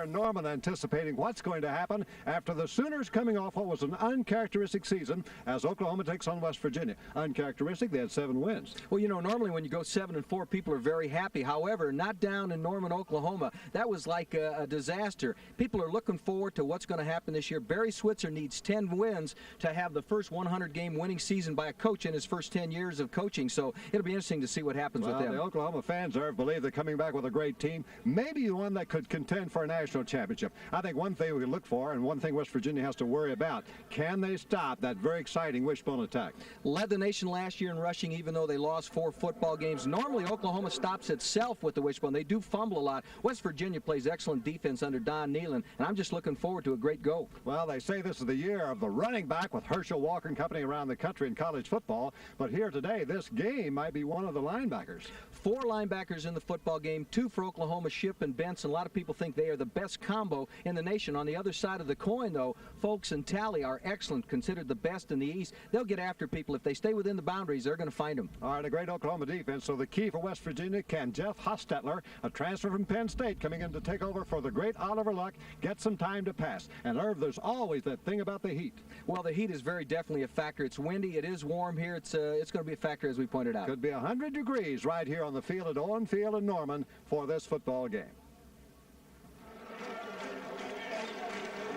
Norman anticipating what's going to happen after the Sooners coming off what was an uncharacteristic season as Oklahoma takes on West Virginia. Uncharacteristic, they had 7 wins. Well, you know, normally when you go 7-4, people are very happy. However, not down in Norman, Oklahoma. That was like a disaster. People are looking forward to what's going to happen this year. Barry Switzer needs 10 wins to have the first 100-game winning season by a coach in his first 10 years of coaching. So it'll be interesting to see what happens with them. The Oklahoma fans believe they're coming back with a great team. Maybe one that could contend for a national championship. I think one thing we can look for, and one thing West Virginia has to worry about, can they stop that very exciting wishbone attack? Led the nation last year in rushing, even though they lost 4 football games. Normally, Oklahoma stops itself with the wishbone. They do fumble a lot. West Virginia plays excellent defense under Don Nehlen, and I'm just looking forward to a great go. Well, they say this is the year of the running back with Herschel Walker and company around the country in college football, but here today, this game might be one of the linebackers. 4 linebackers in the football game, 2 for Oklahoma, Shipp and Benson. A lot of people think they are the best combo in the nation. On the other side of the coin, though, Folks and Talley are excellent, considered the best in the East. They'll get after people. If they stay within the boundaries, they're going to find them. All right, a great Oklahoma defense. So the key for West Virginia, can Jeff Hostetler, a transfer from Penn State, coming in to take over for the great Oliver Luck, get some time to pass? And Irv, there's always that thing about the heat. Well, the heat is very definitely a factor. It's windy. It is warm here. It's going to be a factor, as we pointed out. Could be 100 degrees right here on the field at Owen Field in Norman for this football game.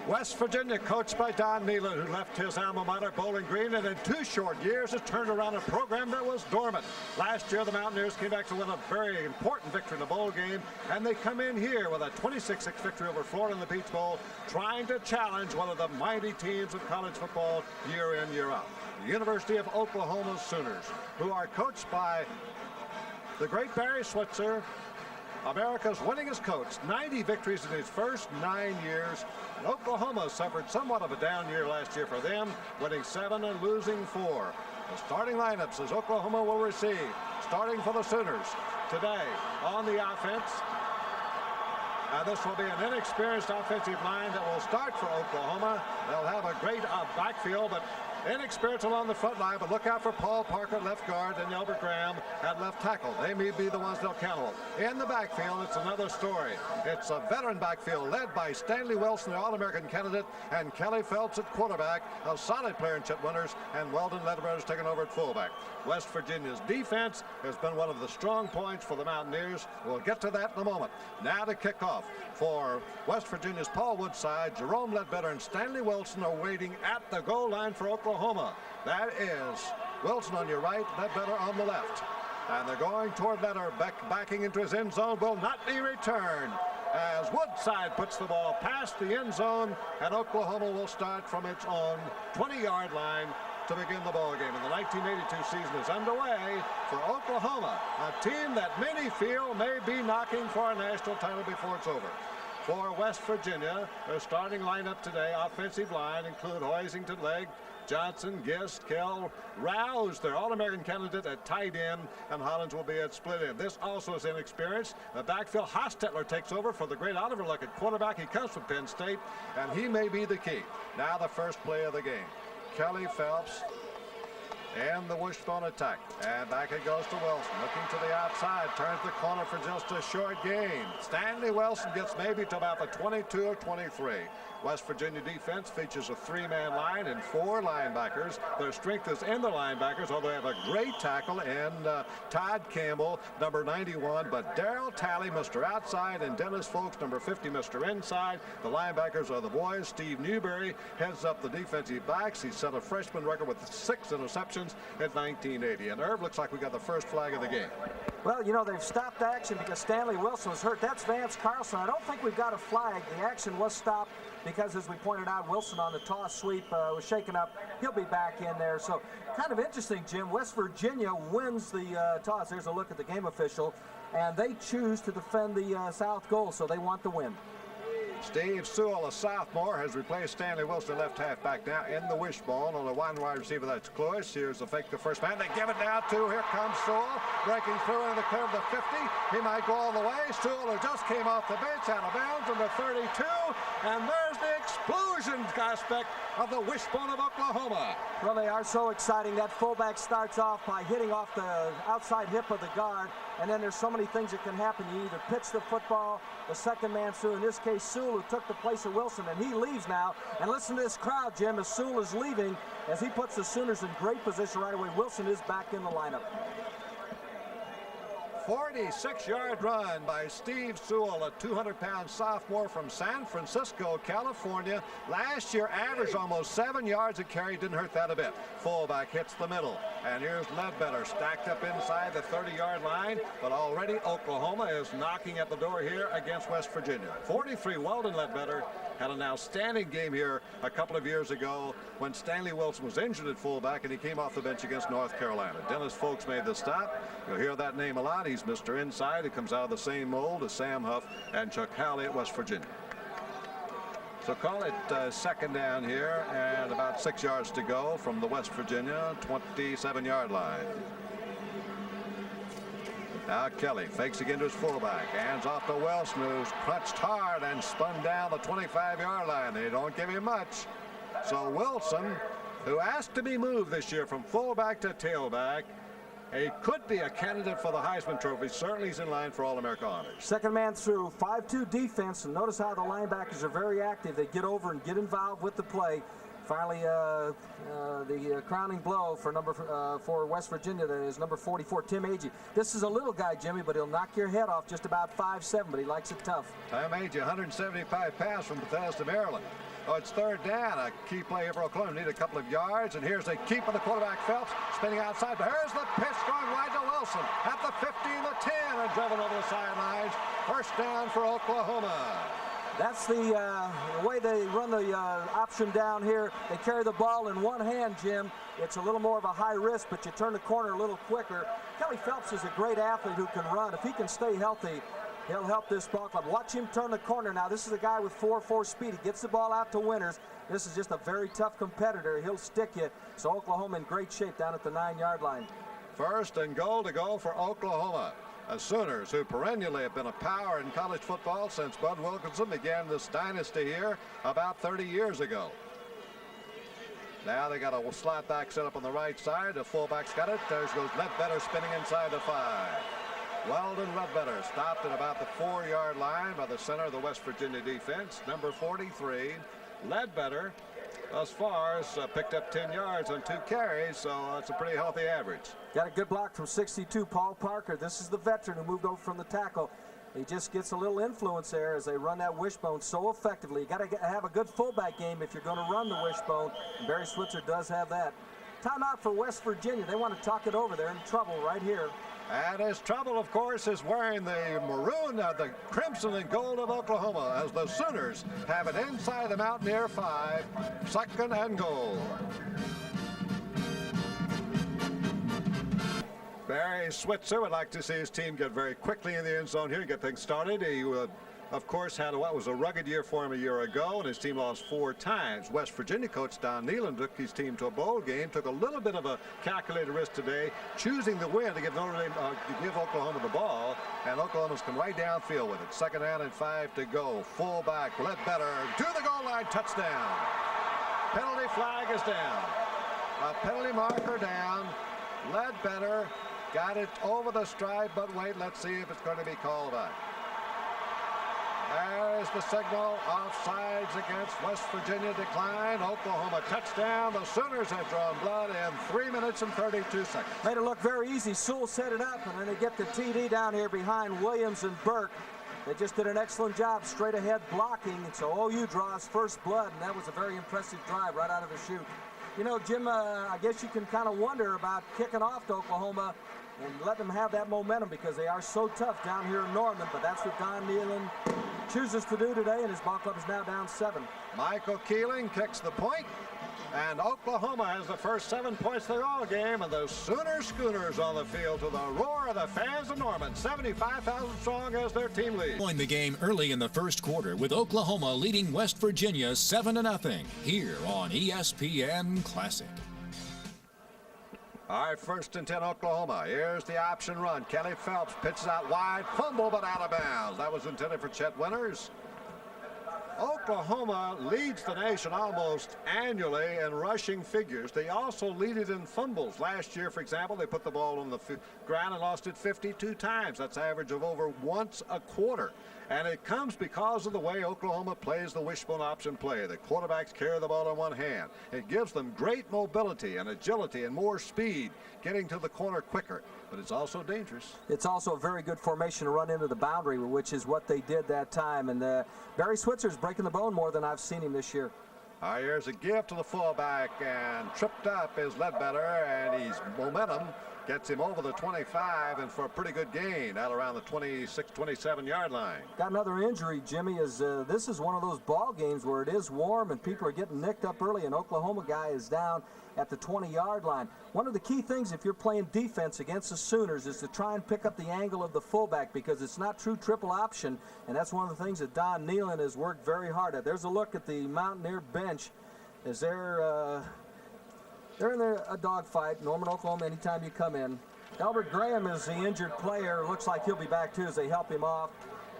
West Virginia, coached by Don Nehlen, who left his alma mater, Bowling Green, and in 2 short years has turned around a program that was dormant. Last year, the Mountaineers came back to win a very important victory in the bowl game, and they come in here with a 26-6 victory over Florida in the Peach Bowl, trying to challenge one of the mighty teams of college football year in, year out. The University of Oklahoma Sooners, who are coached by the great Barry Switzer, America's winningest coach, 90 victories in his first 9 years. And Oklahoma suffered somewhat of a down year last year for them, winning 7 and losing 4. The starting lineups as Oklahoma will receive, starting for the Sooners today on the offense. This will be an inexperienced offensive line that will start for Oklahoma. They'll have a great backfield, but inexperienced along the front line, but look out for Paul Parker, left guard, and Albert Graham at left tackle. They may be the ones they'll count on. In the backfield, it's another story. It's a veteran backfield led by Stanley Wilson, the All-American candidate, and Kelly Phelps at quarterback, a solid player in Chip Winters, and Weldon Ledbetter taking over at fullback. West Virginia's defense has been one of the strong points for the Mountaineers. We'll get to that in a moment. Now to kick off for West Virginia's Paul Woodside, Jerome Ledbetter, and Stanley Wilson are waiting at the goal line for Oklahoma. That is Wilson on your right, Ledbetter on the left. And they're going toward Ledbetter, backing into his end zone, will not be returned as Woodside puts the ball past the end zone, and Oklahoma will start from its own 20-yard line to begin the ball game. And the 1982 season is underway for Oklahoma, a team that many feel may be knocking for a national title before it's over. For West Virginia, their starting lineup today, offensive line, include Hoisington, Legg, Johnson, Gist, Kell, Rouse, their All-American candidate at tight end, and Hollins will be at split end. This also is inexperienced. The backfield, Hostetler takes over for the great Oliver Luck at quarterback. He comes from Penn State, and he may be the key. Now the first play of the game. Kelly Phelps and the wishbone attack. And back it goes to Wilson. Looking to the outside. Turns the corner for just a short gain. Stanley Wilson gets maybe to about the 22 or 23. West Virginia defense features a 3-man line and 4 linebackers. Their strength is in the linebackers, although they have a great tackle in Todd Campbell, number 91. But Darrell Talley, Mr. Outside, and Dennis Folks, number 50, Mr. Inside. The linebackers are the boys. Steve Newberry heads up the defensive backs. He set a freshman record with 6 interceptions in 1980. And Irv, looks like we got the first flag of the game. Well, you know, they've stopped action because Stanley Wilson was hurt. That's Vance Carlson. I don't think we've got a flag. The action was stopped because, as we pointed out, Wilson on the toss sweep was shaken up. He'll be back in there. So kind of interesting, Jim. West Virginia wins the toss. There's a look at the game official. And they choose to defend the south goal, so they want the win. Steve Sewell, a sophomore, has replaced Stanley Wilson, left halfback, now in the wishbone on a one-wide receiver. That's Cloyce. Here's the fake, the first man. They give it now to, here comes Sewell, breaking through into the clear of the 50. He might go all the way. Sewell, who just came off the bench, out of bounds, on the 32. And there's the explosion aspect of the wishbone of Oklahoma. Well, they are so exciting. That fullback starts off by hitting off the outside hip of the guard, and then there's so many things that can happen. You either pitch the football, the second man through, in this case, Sewell, who took the place of Wilson, and he leaves now. And listen to this crowd, Jim, as Sewell is leaving, as he puts the Sooners in great position right away. Wilson is back in the lineup. 46-yard run by Steve Sewell, a 200-pound sophomore from San Francisco, California. Last year averaged almost 7 yards a carry. Didn't hurt that a bit. Fullback hits the middle. And here's Ledbetter stacked up inside the 30-yard line. But already Oklahoma is knocking at the door here against West Virginia. 43, Weldon Ledbetter had an outstanding game here a couple of years ago when Stanley Wilson was injured at fullback and he came off the bench against North Carolina. Dennis Folks made the stop. You'll hear that name a lot. He's Mr. Inside. He comes out of the same mold as Sam Huff and Chuck Howley at West Virginia. So call it second down here and about 6 yards to go from the West Virginia 27-yard line. Now Kelly fakes again to his fullback. Hands off to Wilson, who's crunched hard and spun down the 25-yard line. They don't give him much. So Wilson, who asked to be moved this year from fullback to tailback, he could be a candidate for the Heisman Trophy. Certainly he's in line for All-America honors. Second man through, 5-2 defense, and notice how the linebackers are very active. They get over and get involved with the play. Finally, the crowning blow for West Virginia, that is number 44, Tim Agee. This is a little guy, Jimmy, but he'll knock your head off, just about 5'7", but he likes it tough. Tim Agee, 175 pounds from Bethesda, Maryland. Oh, it's third down. A key play here for Oklahoma. Need a couple of yards, and here's the keep of the quarterback, Phelps, spinning outside. But here's the pitch going wide to Wilson at the 15, the 10, and driven over the sidelines. First down for Oklahoma. That's the way they run the option down here. They carry the ball in one hand, Jim. It's a little more of a high risk, but you turn the corner a little quicker. Kelly Phelps is a great athlete who can run. If he can stay healthy, he'll help this ball club. Watch him turn the corner now. This is a guy with 4.4 speed. He gets the ball out to Winters. This is just a very tough competitor. He'll stick you. So Oklahoma in great shape down at the 9-yard line. First and goal to go for Oklahoma. The Sooners, who perennially have been a power in college football since Bud Wilkinson began this dynasty here about 30 years ago. Now they got a slot back set up on the right side. The fullback's got it. There goes Ledbetter spinning inside the 5. Weldon Ledbetter stopped at about the 4-yard line by the center of the West Virginia defense. Number 43, Ledbetter, thus far, has picked up 10 yards on 2 carries, so it's a pretty healthy average. Got a good block from 62, Paul Parker. This is the veteran who moved over from the tackle. He just gets a little influence there as they run that wishbone so effectively. You got to have a good fullback game if you're going to run the wishbone. And Barry Switzer does have that. Timeout for West Virginia. They want to talk it over. They're in trouble right here. And his trouble, of course, is wearing the maroon, the crimson and gold of Oklahoma, as the Sooners have it inside the Mountaineer 5, second and goal. Barry Switzer would like to see his team get very quickly in the end zone here and get things started. He of course, had what was a rugged year for him a year ago, and his team lost 4 times. West Virginia coach Don Nealon took his team to a bowl game, took a little bit of a calculated risk today, choosing the win to give Oklahoma the ball, and Oklahoma's come right downfield with it. Second down and 5 to go. Fullback Ledbetter to the goal line, touchdown. Penalty flag is down. A penalty marker down. Ledbetter got it over the stride, but wait, let's see if it's going to be called back. There's the signal. Offsides against West Virginia decline. Oklahoma touchdown. The Sooners have drawn blood in 3 minutes and 32 seconds. Made it look very easy. Sewell set it up, and then they get the TD down here behind Williams and Burke. They just did an excellent job straight ahead blocking. So OU draws first blood, and that was a very impressive drive right out of the chute. You know, Jim, I guess you can kind of wonder about kicking off to Oklahoma and let them have that momentum because they are so tough down here in Norman, but that's what Don Nealon chooses to do today, and his ball club is now down 7. Michael Keeling kicks the point, and Oklahoma has the first 7 points of the ball game, and the Schooners on the field to the roar of the fans of Norman. 75,000 strong as their team lead. Join the game early in the first quarter with Oklahoma leading West Virginia 7-0 here on ESPN Classic. All right, 1st and 10 Oklahoma. Here's the option run. Kelly Phelps pitches out wide, fumble, but out of bounds. That was intended for Chet Winters. Oklahoma leads the nation almost annually in rushing figures. They also lead it in fumbles. Last year, for example, they put the ball on the ground and lost it 52 times. That's an average of over once a quarter. And it comes because of the way Oklahoma plays the wishbone option play. The quarterbacks carry the ball in one hand. It gives them great mobility and agility and more speed, getting to the corner quicker. But it's also dangerous. It's also a very good formation to run into the boundary, which is what they did that time. And Barry Switzer's breaking the bone more than I've seen him this year. All right, here's a give to the fullback, and tripped up is Ledbetter, and he's momentum. Gets him over the 25 and for a pretty good gain out around the 26, 27 yard line. Got another injury, Jimmy. This is one of those ball games where it is warm and people are getting nicked up early. An Oklahoma guy is down at the 20-yard line. One of the key things if you're playing defense against the Sooners is to try and pick up the angle of the fullback because it's not true triple option, and that's one of the things that Don Nealon has worked very hard at. There's a look at the Mountaineer bench. Is there... They're in a dogfight. Norman, Oklahoma, anytime you come in. Albert Graham is the injured player. Looks like he'll be back, too, as they help him off.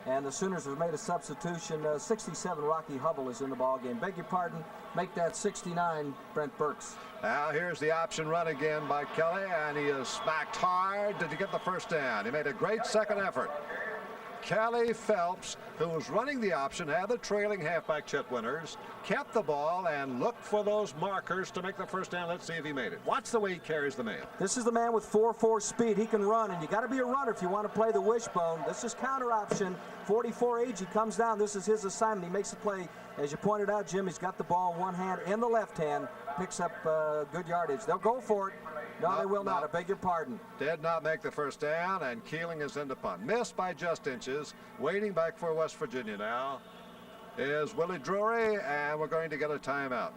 And the Sooners have made a substitution. 67, Rocky Hubble is in the ballgame. Beg your pardon. Make that 69, Brent Burks. Now here's the option run again by Kelly, and he is smacked hard. Did he get the first down? He made a great second effort. Kelly Phelps, who was running the option, had the trailing halfback Chet Winters, kept the ball and looked for those markers to make the first down. Let's see if he made it. Watch the way he carries the man. This is the man with 4.4 speed. He can run, and you got to be a runner if you want to play the wishbone. This is counter option. 44 age, he comes down. This is his assignment. He makes the play. As you pointed out, Jim, he's got the ball in one hand and the left hand. Picks up good yardage. They'll go for it. No, they will not. I beg your pardon. Did not make the first down, and Keeling is in the punt. Missed by just inches. Waiting back for West Virginia now is Willie Drury, and we're going to get a timeout.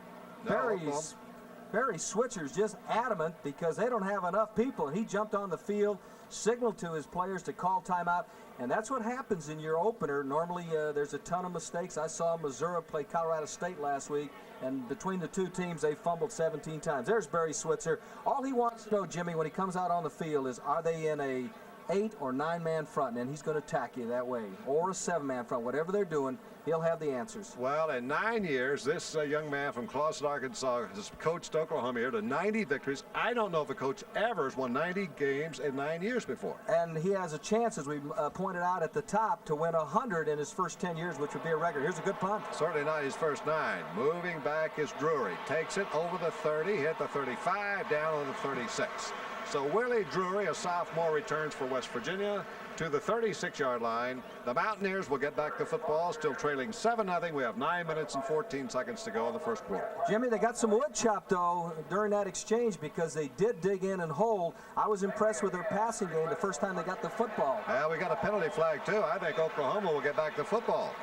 Barry Switzer's just adamant because they don't have enough people. He jumped on the field, signaled to his players to call timeout, and that's what happens in your opener. Normally there's a ton of mistakes. I saw Missouri play Colorado State last week, and between the two teams, they fumbled 17 times. There's Barry Switzer. All he wants to know, Jimmy, when he comes out on the field is, are they in a 8 or 9-man front, and he's going to attack you that way, or a 7-man front. Whatever they're doing, he'll have the answers. Well, in 9 years, this young man from Clawson, Arkansas has coached Oklahoma here to 90 victories. I don't know if a coach ever has won 90 games in 9 years before. And he has a chance, as we pointed out at the top, to win 100 in his first 10 years, which would be a record. Here's a good punt. Certainly not his first 9. Moving back is Drury. Takes it over the 30, hit the 35, down on the 36. So Willie Drury, a sophomore, returns for West Virginia to the 36-yard line. The Mountaineers will get back the football, still trailing 7-0. We have 9 minutes and 14 seconds to go in the first quarter. Jimmy, they got some wood chopped, though, during that exchange because they did dig in and hold. I was impressed with their passing game the first time they got the football. Yeah, we got a penalty flag, too. I think Oklahoma will get back the football.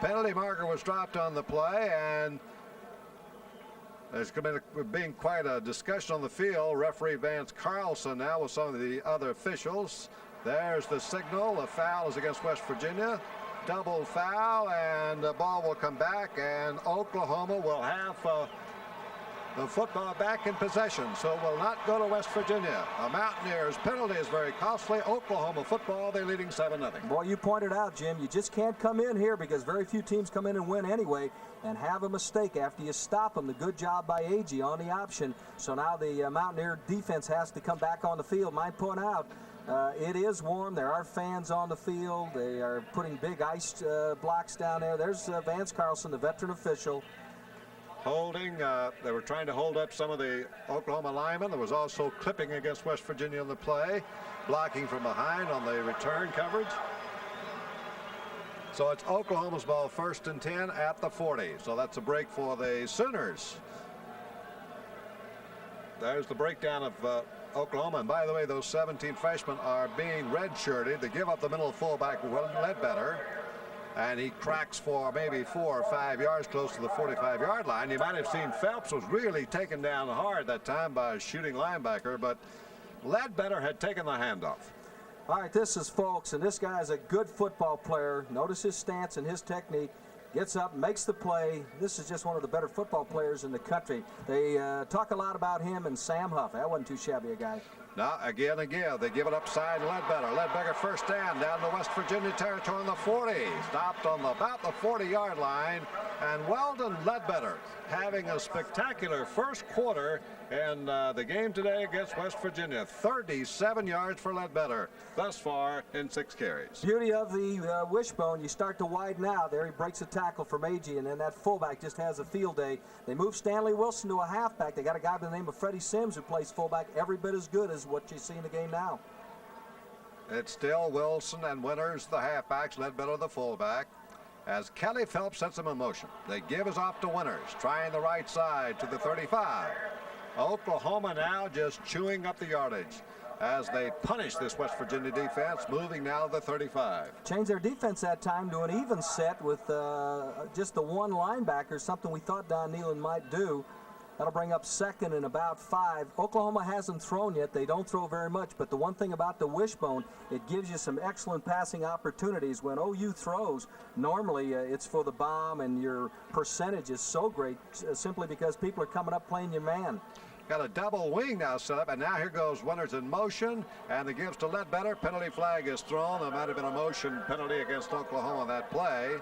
Penalty marker was dropped on the play, and there's been quite a discussion on the field. Referee Vance Carlson now with some of the other officials. There's the signal. The foul is against West Virginia. Double foul, and the ball will come back, and Oklahoma will have the football back in possession, so will not go to West Virginia. The Mountaineers penalty is very costly. Oklahoma football, they're leading 7-0. Boy, you pointed out, Jim, you just can't come in here because very few teams come in and win anyway and have a mistake after you stop them. The good job by Agee on the option. So now the Mountaineer defense has to come back on the field. Might point out, it is warm. There are fans on the field. They are putting big ice blocks down there. There's Vance Carlson, the veteran official. Holding, they were trying to hold up some of the Oklahoma linemen. There was also clipping against West Virginia on the play, blocking from behind on the return coverage. So it's Oklahoma's ball, 1st and 10 at the 40. So that's a break for the Sooners. There's the breakdown of Oklahoma. And by the way, those 17 freshmen are being redshirted. They give up the middle fullback, Ledbetter. And he cracks for maybe 4 or 5 yards close to the 45-yard line. You might have seen Phelps was really taken down hard that time by a shooting linebacker, but Ledbetter had taken the handoff. All right, this is Folks, and this guy is a good football player. Notice his stance and his technique. Gets up, makes the play. This is just one of the better football players in the country. They talk a lot about him and Sam Huff. That wasn't too shabby a guy. Now, again, they give it upside Ledbetter. Ledbetter first down the West Virginia territory on the 40. Stopped on about the 40-yard line. And Weldon Ledbetter having a spectacular first quarter in the game today against West Virginia. 37 yards for Ledbetter thus far in 6 carries. Beauty of the wishbone, you start to widen out. There he breaks a tackle from Agee, and then that fullback just has a field day. They move Stanley Wilson to a halfback. They got a guy by the name of Freddie Sims who plays fullback every bit as good as what you see in the game now. It's still Wilson and Winters, the halfbacks, Ledbetter, the fullback. As Kelly Phelps sets him in motion, they give us off to Winters, trying the right side to the 35. Oklahoma now just chewing up the yardage as they punish this West Virginia defense, moving now to the 35. Change their defense that time to an even set with just the one linebacker, something we thought Don Nehlen might do. That'll bring up second and about 5. Oklahoma hasn't thrown yet. They don't throw very much, but the one thing about the wishbone, it gives you some excellent passing opportunities. When OU throws, normally it's for the bomb, and your percentage is so great simply because people are coming up playing your man. Got a double wing now set up, and now here goes Winters in motion, and the gives to Ledbetter. Penalty flag is thrown. There might have been a motion penalty against Oklahoma on that play.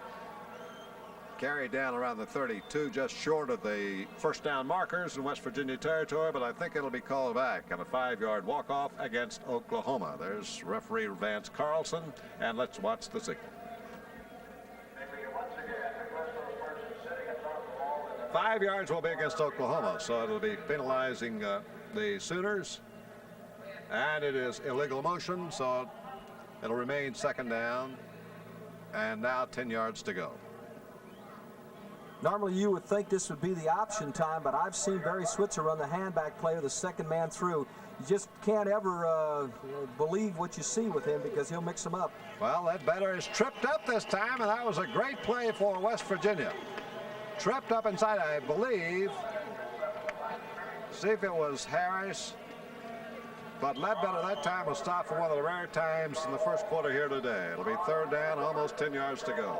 Carried down around the 32, just short of the first down markers in West Virginia territory, but I think it'll be called back on a 5-yard walk-off against Oklahoma. There's referee Vance Carlson, and let's watch the signal. 5 yards will be against Oklahoma, so it'll be penalizing the Sooners, and it is illegal motion, so it'll remain second down, and now 10 yards to go. Normally you would think this would be the option time, but I've seen Barry Switzer run the handback play with the second man through. You just can't ever believe what you see with him because he'll mix them up. Well, Ledbetter is tripped up this time, and that was a great play for West Virginia. Tripped up inside, I believe. See if it was Harris. But Ledbetter that time was stopped for one of the rare times in the first quarter here today. It'll be third down, almost 10 yards to go.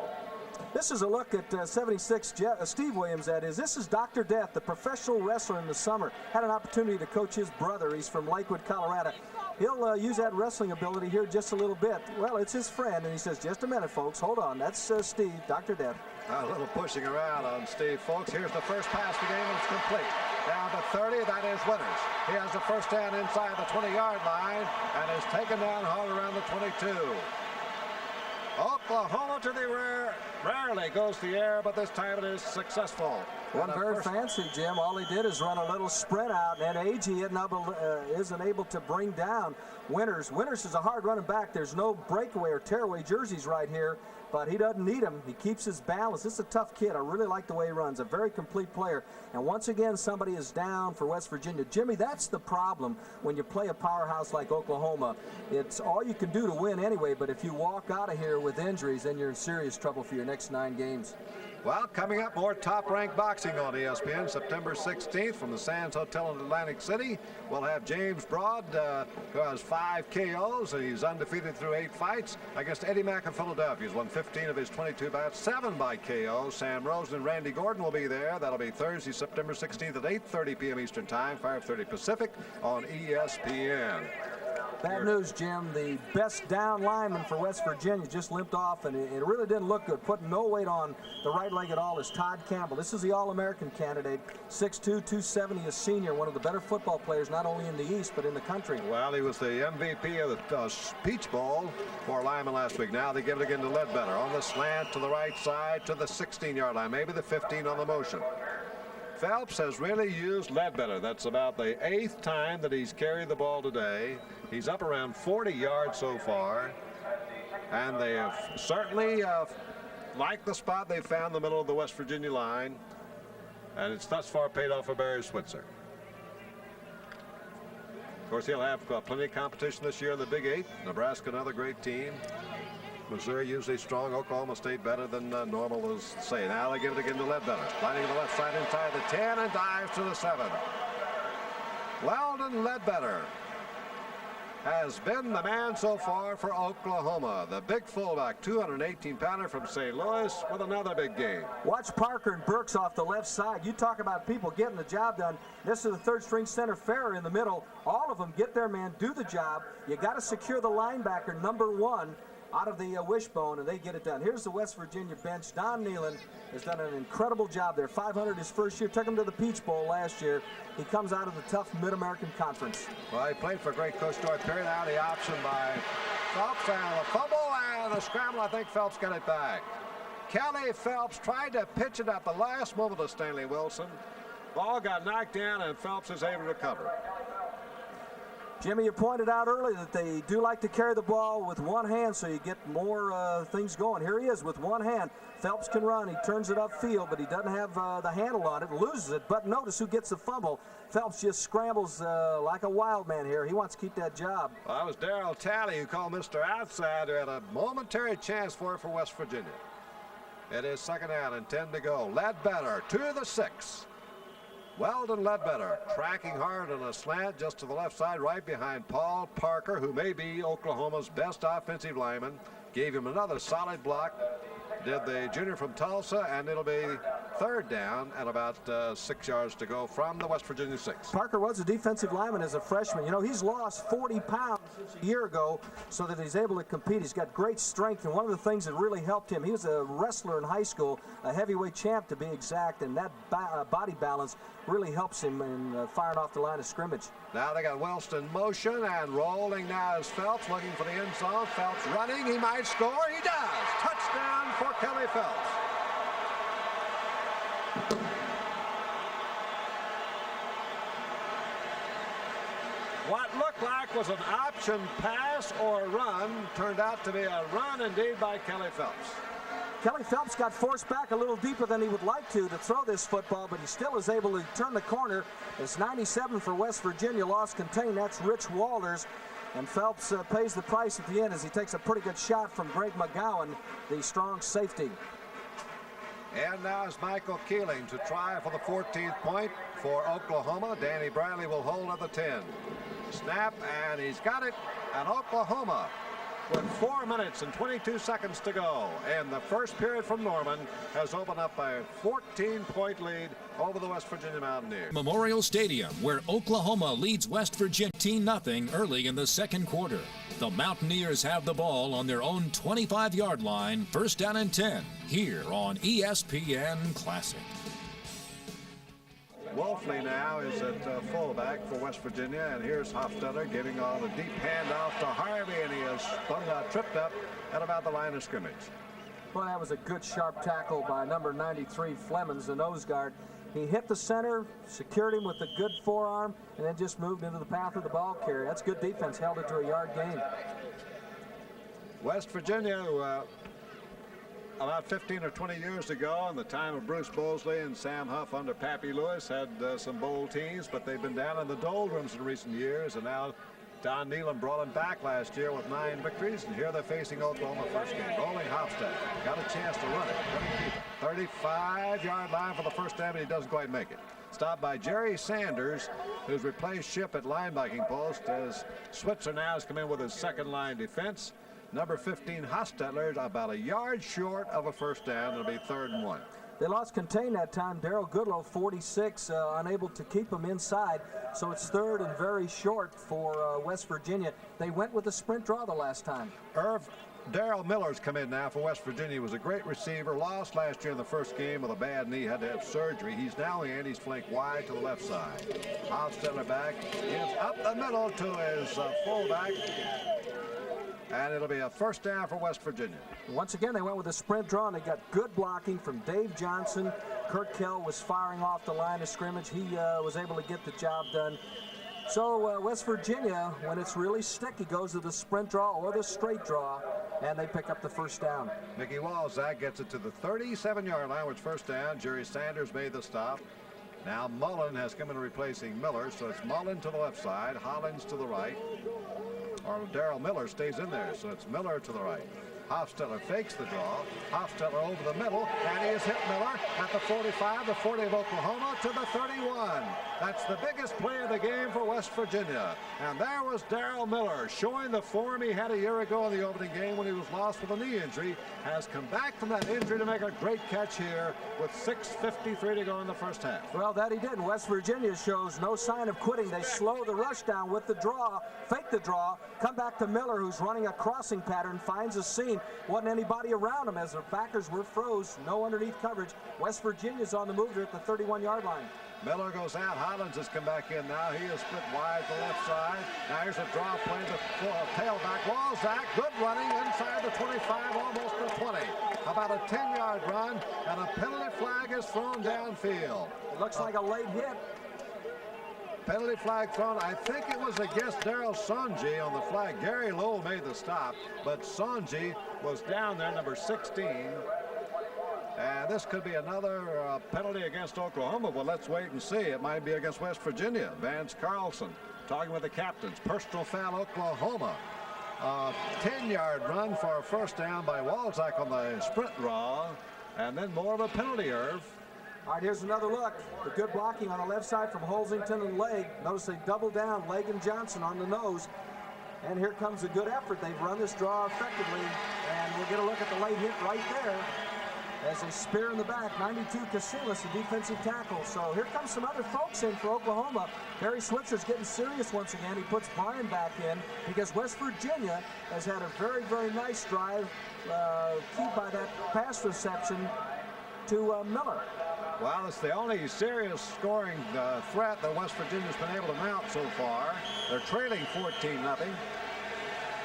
This is a look at 76 Steve Williams, that is. This is Dr. Death, the professional wrestler in the summer. Had an opportunity to coach his brother. He's from Lakewood, Colorado. He'll use that wrestling ability here just a little bit. Well, it's his friend, and he says, just a minute, folks. Hold on. That's Steve, Dr. Death. A little pushing around on Steve, folks. Here's the first pass of the game, and it's complete. Down to 30, that is Winters. He has the first down inside the 20-yard line and is taken down hard around the 22. Oklahoma to the rear. Rarely goes the air, but this time it is successful. Wasn't very fancy, Jim. All he did is run a little sprint out, and Agee isn't able to bring down Winters. Winters is a hard running back. There's no breakaway or tearaway jerseys right here, but he doesn't need them. He keeps his balance. This is a tough kid. I really like the way he runs. A very complete player. And once again, somebody is down for West Virginia. Jimmy, that's the problem when you play a powerhouse like Oklahoma. It's all you can do to win anyway, but if you walk out of here with injuries, then you're in serious trouble for your next 9 games. Well, coming up, more top-ranked boxing on ESPN September 16th from the Sands Hotel in Atlantic City. We'll have James Broad, who has 5 KOs, and he's undefeated through 8 fights, against Eddie Mack of Philadelphia. He's won 15 of his 22 bouts, 7 by KO. Sam Rosen and Randy Gordon will be there. That'll be Thursday, September 16th at 8:30 p.m. Eastern Time, 5:30 Pacific on ESPN. Bad news, Jim. The best down lineman for West Virginia just limped off, and it really didn't look good. Putting no weight on the right leg at all is Todd Campbell. This is the All-American candidate, 6'2", 270, a senior, one of the better football players not only in the East but in the country. Well, he was the MVP of the Peach Bowl for Lyman last week. Now they give it again to Ledbetter on the slant to the right side to the 16-yard line, maybe the 15 on the motion. Phelps has really used Ledbetter. That's about the 8th time that he's carried the ball today. He's up around 40 yards so far. And they have certainly liked the spot they found in the middle of the West Virginia line. And it's thus far paid off for Barry Switzer. Of course, he'll have plenty of competition this year in the Big 8. Nebraska, another great team. Missouri usually strong. Oklahoma State better than normal, as say. Now they give it again to Ledbetter. Sliding to the left side inside the 10 and dives to the 7. Weldon Ledbetter has been the man so far for Oklahoma. The big fullback, 218-pounder from St. Louis with another big game. Watch Parker and Burks off the left side. You talk about people getting the job done. This is the third-string center, Farrer, in the middle. All of them get their man, do the job. You got to secure the linebacker, number 1, out of the wishbone, and they get it done. Here's the West Virginia bench. Don Nealon has done an incredible job there. 500 his first year. Took him to the Peach Bowl last year. He comes out of the tough Mid-American Conference. Well, he played for great coach North Perry. Now the option by Phelps, and a fumble and a scramble. I think Phelps got it back. Kelly Phelps tried to pitch it at the last moment to Stanley Wilson. Ball got knocked down, and Phelps is able to recover. Jimmy, you pointed out earlier that they do like to carry the ball with one hand, so you get more things going. Here he is with one hand. Phelps can run. He turns it upfield, but he doesn't have the handle on it, loses it. But notice who gets the fumble. Phelps just scrambles like a wild man here. He wants to keep that job. Well, that was Darrell Talley, who called Mr. Outside, who had a momentary chance for West Virginia. It is second down and 10 to go. Ledbetter to the 6. Weldon Ledbetter tracking hard on a slant just to the left side, right behind Paul Parker, who may be Oklahoma's best offensive lineman. Gave him another solid block. Did the junior from Tulsa, and it'll be third down and about 6 yards to go from the West Virginia 6. Parker was a defensive lineman as a freshman. You know, he's lost 40 pounds since a year ago so that he's able to compete. He's got great strength, and one of the things that really helped him, he was a wrestler in high school, a heavyweight champ to be exact, and that body balance really helps him in firing off the line of scrimmage. Now they got Wilson in motion, and rolling now is Phelps looking for the end zone. Phelps running, he might score, he does. Touchdown for Kelly Phelps. What looked like was an option pass or run turned out to be a run indeed by Kelly Phelps. Kelly Phelps got forced back a little deeper than he would like to throw this football, but he still is able to turn the corner. It's 97 for West Virginia, lost contained. That's Rich Walters. And Phelps pays the price at the end as he takes a pretty good shot from Greg McGowan, the strong safety. And now is Michael Keeling to try for the 14th point for Oklahoma. Danny Bradley will hold at the 10. Snap, and he's got it. And Oklahoma, with 4 minutes and 22 seconds to go, and the first period from Norman, has opened up a 14-point lead over the West Virginia Mountaineers. Memorial Stadium, where Oklahoma leads West Virginia 18-0 early in the second quarter. The Mountaineers have the ball on their own 25-yard line, first down and 10, here on ESPN Classic. Wolfley now is at fullback for West Virginia, and here's Hofstetter giving on a deep handoff to Harvey, and he has tripped up at about the line of scrimmage. Well, that was a good sharp tackle by number 93 Flemings, the nose guard. He hit the center, secured him with a good forearm, and then just moved into the path of the ball carrier. That's good defense, held it to a yard gain. West Virginia, about 15 or 20 years ago, in the time of Bruce Bosley and Sam Huff under Pappy Lewis, had some bold teams, but they've been down in the doldrums in recent years, and now Don Nealon brought them back last year with 9 victories, and here they're facing Oklahoma first game. Rolling Hofstad, got a chance to run it. 35-yard line for the first down, but he doesn't quite make it. Stopped by Jerry Sanders, who's replaced Shipp at linebacking post, as Switzer now has come in with his second line defense. Number 15, Hostetler, about a yard short of a first down. It'll be 3rd and 1. They lost contain that time. Darrell Goodlow, 46, unable to keep them inside. So it's 3rd and very short for West Virginia. They went with a sprint draw the last time. Darrell Miller's come in now for West Virginia. He was a great receiver. Lost last year in the first game with a bad knee. Had to have surgery. He's now in. He's flanked wide to the left side. Hofstetter back. Gives up the middle to his fullback. And it'll be a first down for West Virginia. Once again, they went with a sprint draw, and they got good blocking from Dave Johnson. Kurt Kell was firing off the line of scrimmage. He was able to get the job done. So West Virginia, when it's really sticky, goes to the sprint draw or the straight draw, and they pick up the first down. Mickey Walzak gets it to the 37-yard line with first down. Jerry Sanders made the stop. Now Mullen has come in replacing Miller, so it's Mullen to the left side, Hollins to the right. Or Darrell Miller stays in there, so it's Miller to the right. Hofstetter fakes the draw. Hofstetter over the middle, and he has hit Miller at the 45, the 40 of Oklahoma to the 31. That's the biggest play of the game for West Virginia. And there was Darrell Miller showing the form he had a year ago in the opening game when he was lost with a knee injury. Has come back from that injury to make a great catch here with 6:53 to go in the first half. Well, that he did. West Virginia shows no sign of quitting. They slow the rush down with the draw, fake the draw, come back to Miller, who's running a crossing pattern, finds a seam. Wasn't anybody around him as the backers were froze. No underneath coverage. West Virginia's on the move here at the 31-yard line. Miller goes out. Hollins has come back in now. He is split wide to the left side. Now here's a draw play to tailback. Walzak, good running inside the 25, almost the 20. About a 10-yard run, and a penalty flag is thrown downfield. It looks like a late hit. Penalty flag thrown. I think it was against Daryl Sonji on the flag. Gary Lowell made the stop, but Sonji was down there, number 16. And this could be another penalty against Oklahoma. Well, let's wait and see. It might be against West Virginia. Vance Carlson talking with the captains. Personal foul, Oklahoma. 10-yard run for a first down by Walzak on the sprint draw. And then more of a penalty, Irv. All right, here's another look. The good blocking on the left side from Holsington and Legg. Notice they double down Legg and Johnson on the nose. And here comes a good effort. They've run this draw effectively. And we'll get a look at the late hit right there. As they spear in the back, 92 Casillas, the defensive tackle. So here comes some other folks in for Oklahoma. Barry Switzer's getting serious once again. He puts Bryan back in because West Virginia has had a very, very nice drive, keyed by that pass reception to Miller. Well, it's the only serious scoring threat that West Virginia's been able to mount so far. They're trailing 14-0.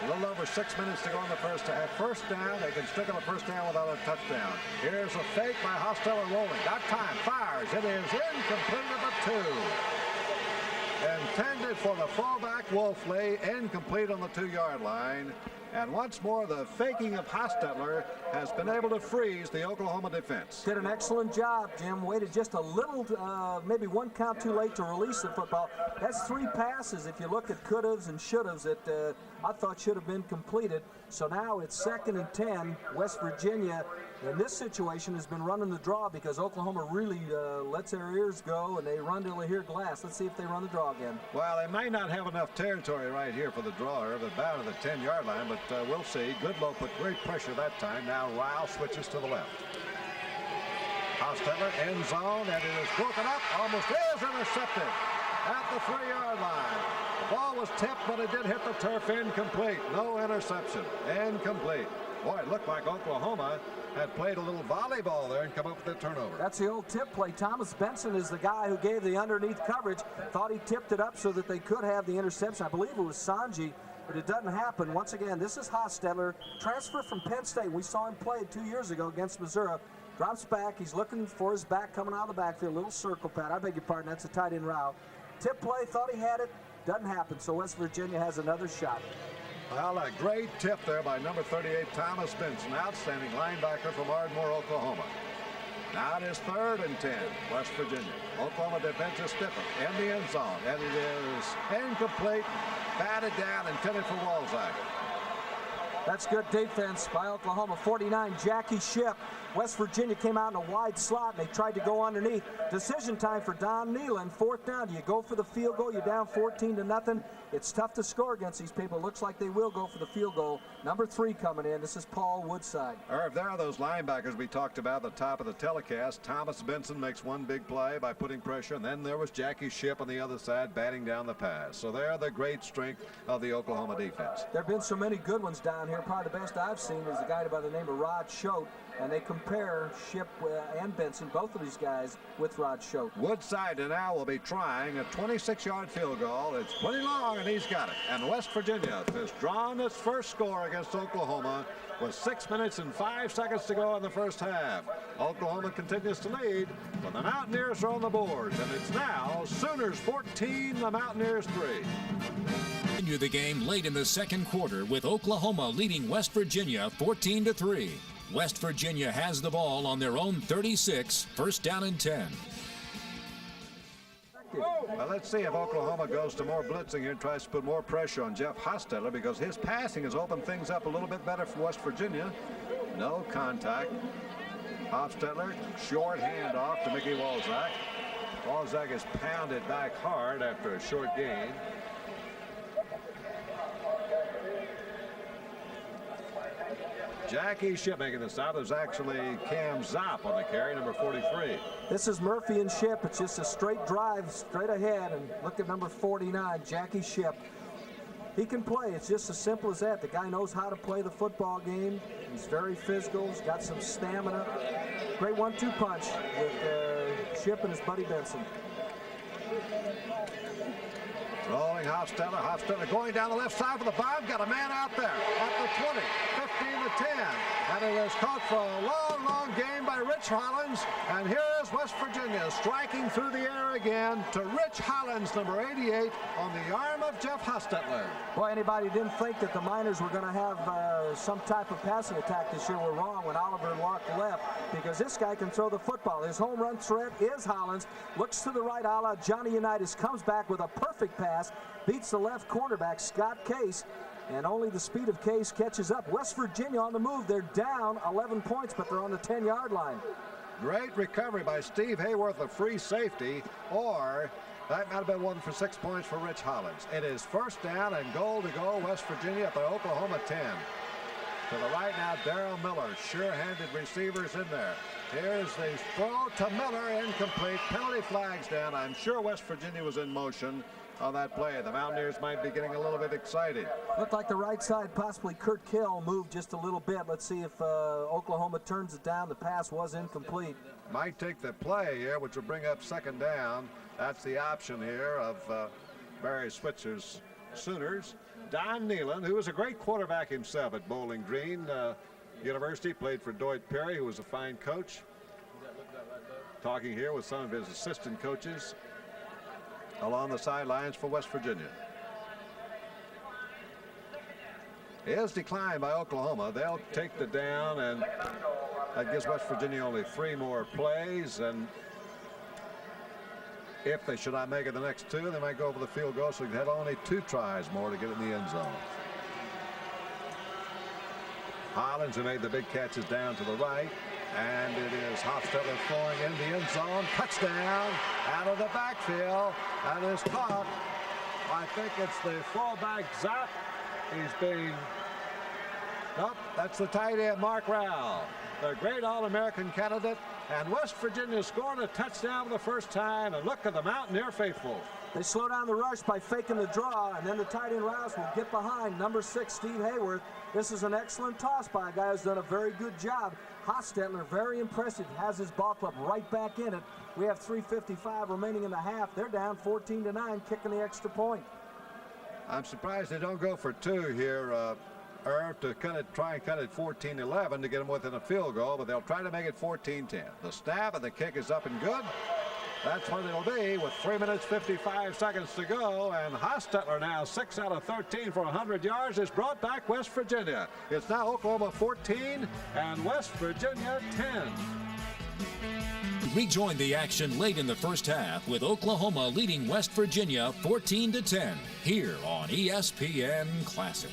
A little over 6 minutes to go in the first half. First down, they can stick on the first down without a touchdown. Here's a fake by Hofstetter rolling. Got time, fires. It is incomplete at the 2. Intended for the fullback Wolfley, incomplete on the 2-yard line. And once more, the faking of Hostetler has been able to freeze the Oklahoma defense. Did an excellent job, Jim. Waited just a little, maybe one count too late to release the football. That's 3 passes, if you look at could-haves and should-haves, that I thought should have been completed. So now it's 2nd and 10. West Virginia, in this situation, has been running the draw because Oklahoma really lets their ears go, and they run till they hear glass. Let's see if they run the draw again. Well, they might not have enough territory right here for the draw, or about at the 10-yard line, but we'll see. Goodlow put great pressure that time. Now Ryle switches to the left. Hostetler, end zone, and it is broken up. Almost is intercepted at the 3-yard line. The ball was tipped, but it did hit the turf. Incomplete. No interception. Incomplete. Boy, it looked like Oklahoma had played a little volleyball there and come up with a turnover. That's the old tip play. Thomas Benson is the guy who gave the underneath coverage. Thought he tipped it up so that they could have the interception. I believe it was Sanji, but it doesn't happen. Once again, this is Hostetler, transfer from Penn State. We saw him play 2 years ago against Missouri. Drops back. He's looking for his back coming out of the backfield. Little circle pat. I beg your pardon. That's a tight end route. Tip play. Thought he had it. Doesn't happen. So West Virginia has another shot. Well, a great tip there by number 38, Thomas Benson, outstanding linebacker from Ardmore, Oklahoma. Now it is 3rd and 10, West Virginia. Oklahoma defense is stiffer in the end zone, and it is incomplete, batted down, intended for Walzak. That's good defense by Oklahoma. 49, Jackie Shipp. West Virginia came out in a wide slot, and they tried to go underneath. Decision time for Don Nealon. 4th down. Do you go for the field goal? You're down 14-0. It's tough to score against these people. Looks like they will go for the field goal. Number 3 coming in. This is Paul Woodside. Irv, there are those linebackers we talked about at the top of the telecast. Thomas Benson makes one big play by putting pressure, and then there was Jackie Shipp on the other side batting down the pass. So they're the great strength of the Oklahoma defense. There have been so many good ones down here. Probably the best I've seen is a guy by the name of Rod Schote, and they compare Shipp and Benson, both of these guys, with Rod Schote. Woodside now will be trying a 26-yard field goal. It's plenty long, and he's got it. And West Virginia has drawn its first score against Oklahoma with 6 minutes and 5 seconds to go in the first half. Oklahoma continues to lead, but the Mountaineers are on the board, and it's now Sooners 14, the Mountaineers 3. Continue the game late in the second quarter with Oklahoma leading West Virginia 14-3. West Virginia has the ball on their own 36, 1st down and 10. effective. Well, let's see if Oklahoma goes to more blitzing here and tries to put more pressure on Jeff Hostetler, because his passing has opened things up a little bit better for West Virginia. No contact. Hostetler, short handoff to Mickey Walczak. Walczak is pounded back hard after a short gain. Jackie Ship making the stop. Is actually Cam Zopp on the carry, number 43. This is Murphy and Ship. It's just a straight drive, straight ahead. And look at number 49, Jackie Ship. He can play. It's just as simple as that. The guy knows how to play the football game. He's very physical. He's got some stamina. Great 1-2 punch with Ship and his buddy Benson. Rolling Hostetler. Hostetler going down the left side for the bomb. Got a man out there at the 20, 15 to 10. And it was caught for a long, long game by Rich Hollins. And here is West Virginia striking through the air again to Rich Hollins, number 88, on the arm of Jeff Hostetler. Boy, anybody who didn't think that the Miners were going to have some type of passing attack this year were wrong when Oliver Luck left, because this guy can throw the football. His home run threat is Hollins. Looks to the right, a la Johnny Unitas, comes back with a perfect pass, beats the left cornerback, Scott Case, and only the speed of Case catches up. West Virginia on the move. They're down 11 points, but they're on the 10-yard line. Great recovery by Steve Hayworth, a free safety, or that might have been one for 6 points for Rich Hollins. It is first down and goal to go, West Virginia at the Oklahoma 10. To the right now, Darrell Miller, sure-handed receivers in there. Here's the throw to Miller, incomplete. Penalty flags down. I'm sure West Virginia was in motion on that play. The Mountaineers might be getting a little bit excited. Looked like the right side, possibly Kurt Kill, moved just a little bit. Let's see if Oklahoma turns it down. The pass was incomplete. Might take the play here, which will bring up second down. That's the option here of Barry Switzer's Sooners. Don Neyland, who was a great quarterback himself at Bowling Green University, played for Doyd Perry, who was a fine coach. Talking here with some of his assistant coaches along the sidelines for West Virginia. Is declined by Oklahoma. They'll take the down, and that gives West Virginia only 3 more plays, and if they should not make it the next 2, they might go over the field goal, so they had only 2 tries more to get in the end zone. Hollins, who made the big catches down to the right, and it is Hostetler throwing in the end zone. Touchdown out of the backfield. That is caught. I think it's the fullback Zopp. He's being... Nope, that's the tight end Mark Rowell, the great All-American candidate. And West Virginia scored a touchdown for the first time. And look at the Mountaineer faithful. They slow down the rush by faking the draw, and then the tight end Rouse will get behind number 6, Steve Hayworth. This is an excellent toss by a guy who's done a very good job. Hostetler, very impressive, has his ball club right back in it. We have 3:55 remaining in the half. They're down 14-9, kicking the extra point. I'm surprised they don't go for 2 here, Irv, to try and cut it 14-11 to get them within a field goal, but they'll try to make it 14-10. The snap and the kick is up and good. That's what it'll be with 3 minutes 55 seconds to go, and Hostetler now 6 out of 13 for 100 yards has brought back West Virginia. It's now Oklahoma 14 and West Virginia 10. Rejoin the action late in the first half with Oklahoma leading West Virginia 14-10 here on ESPN Classic.